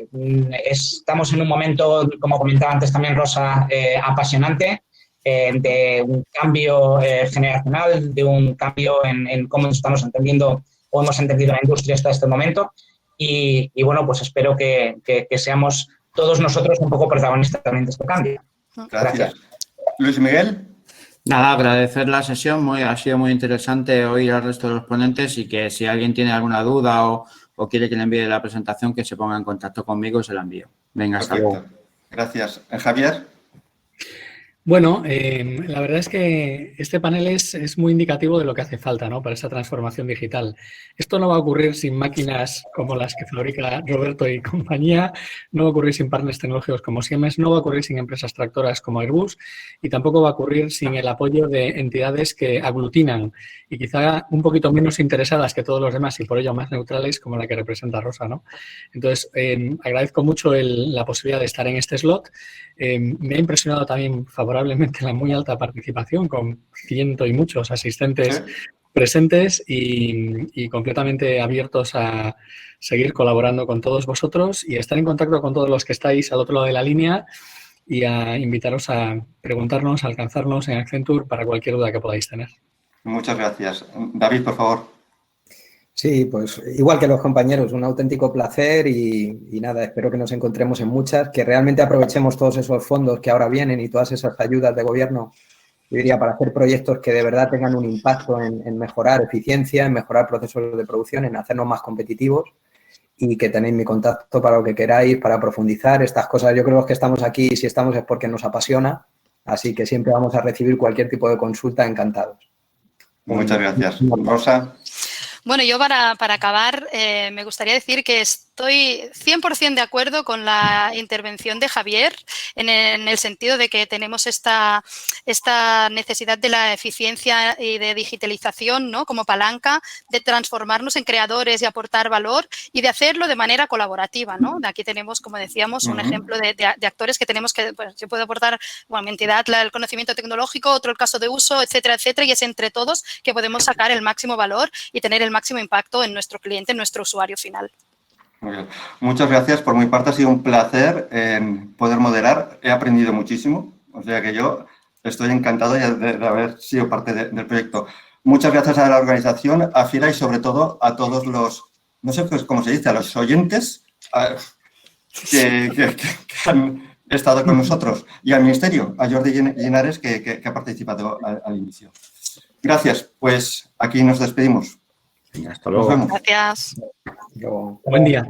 estamos en un momento, como comentaba antes también Rosa, apasionante, de un cambio generacional, de un cambio en cómo estamos entendiendo o hemos entendido la industria hasta este momento. Y bueno, pues espero que seamos todos nosotros un poco protagonistas también de este cambio. Gracias. Luis Miguel. Nada, agradecer la sesión. Ha sido muy interesante oír al resto de los ponentes y que si alguien tiene alguna duda o quiere que le envíe la presentación, que se ponga en contacto conmigo y se la envío. Venga, hasta luego. Gracias. Javier. Bueno, la verdad es que este panel es muy indicativo de lo que hace falta, ¿no?, para esa transformación digital. Esto no va a ocurrir sin máquinas como las que fabrica Roberto y compañía, no va a ocurrir sin partners tecnológicos como Siemens, no va a ocurrir sin empresas tractoras como Airbus y tampoco va a ocurrir sin el apoyo de entidades que aglutinan y quizá un poquito menos interesadas que todos los demás y por ello más neutrales como la que representa Rosa, ¿no? Entonces, agradezco mucho la posibilidad de estar en este slot. Me ha impresionado también favorablemente la muy alta participación con 100 y muchos asistentes presentes y completamente abiertos a seguir colaborando con todos vosotros y estar en contacto con todos los que estáis al otro lado de la línea y a invitaros a preguntarnos, a alcanzarnos en Accenture para cualquier duda que podáis tener. Muchas gracias. David, por favor. Sí, pues igual que los compañeros, un auténtico placer y nada, espero que nos encontremos en muchas, que realmente aprovechemos todos esos fondos que ahora vienen y todas esas ayudas de gobierno, yo diría, para hacer proyectos que de verdad tengan un impacto en mejorar eficiencia, en mejorar procesos de producción, en hacernos más competitivos y que tenéis mi contacto para lo que queráis, para profundizar estas cosas. Yo creo que estamos aquí y si estamos es porque nos apasiona, así que siempre vamos a recibir cualquier tipo de consulta, encantados. Muchas gracias. Rosa. Bueno, yo para acabar me gustaría decir que Estoy 100% de acuerdo con la intervención de Javier en el sentido de que tenemos esta necesidad de la eficiencia y de digitalización, ¿no?, como palanca de transformarnos en creadores y aportar valor y de hacerlo de manera colaborativa, ¿no? Aquí tenemos, como decíamos, un ejemplo de actores que tenemos que, pues, yo puedo aportar, bueno, mi entidad, el conocimiento tecnológico, otro el caso de uso, etcétera, etcétera, y es entre todos que podemos sacar el máximo valor y tener el máximo impacto en nuestro cliente, en nuestro usuario final. Muy bien. Muchas gracias. Por mi parte ha sido un placer poder moderar. He aprendido muchísimo. O sea que yo estoy encantado de haber sido parte del proyecto. Muchas gracias a la organización, a FIRA y sobre todo a todos los, no sé cómo se dice, a los oyentes que han estado con nosotros y al Ministerio, a Jordi Linares que ha participado al inicio. Gracias. Pues aquí nos despedimos. Hasta luego. Nos vemos. Gracias. Luego. Buen día.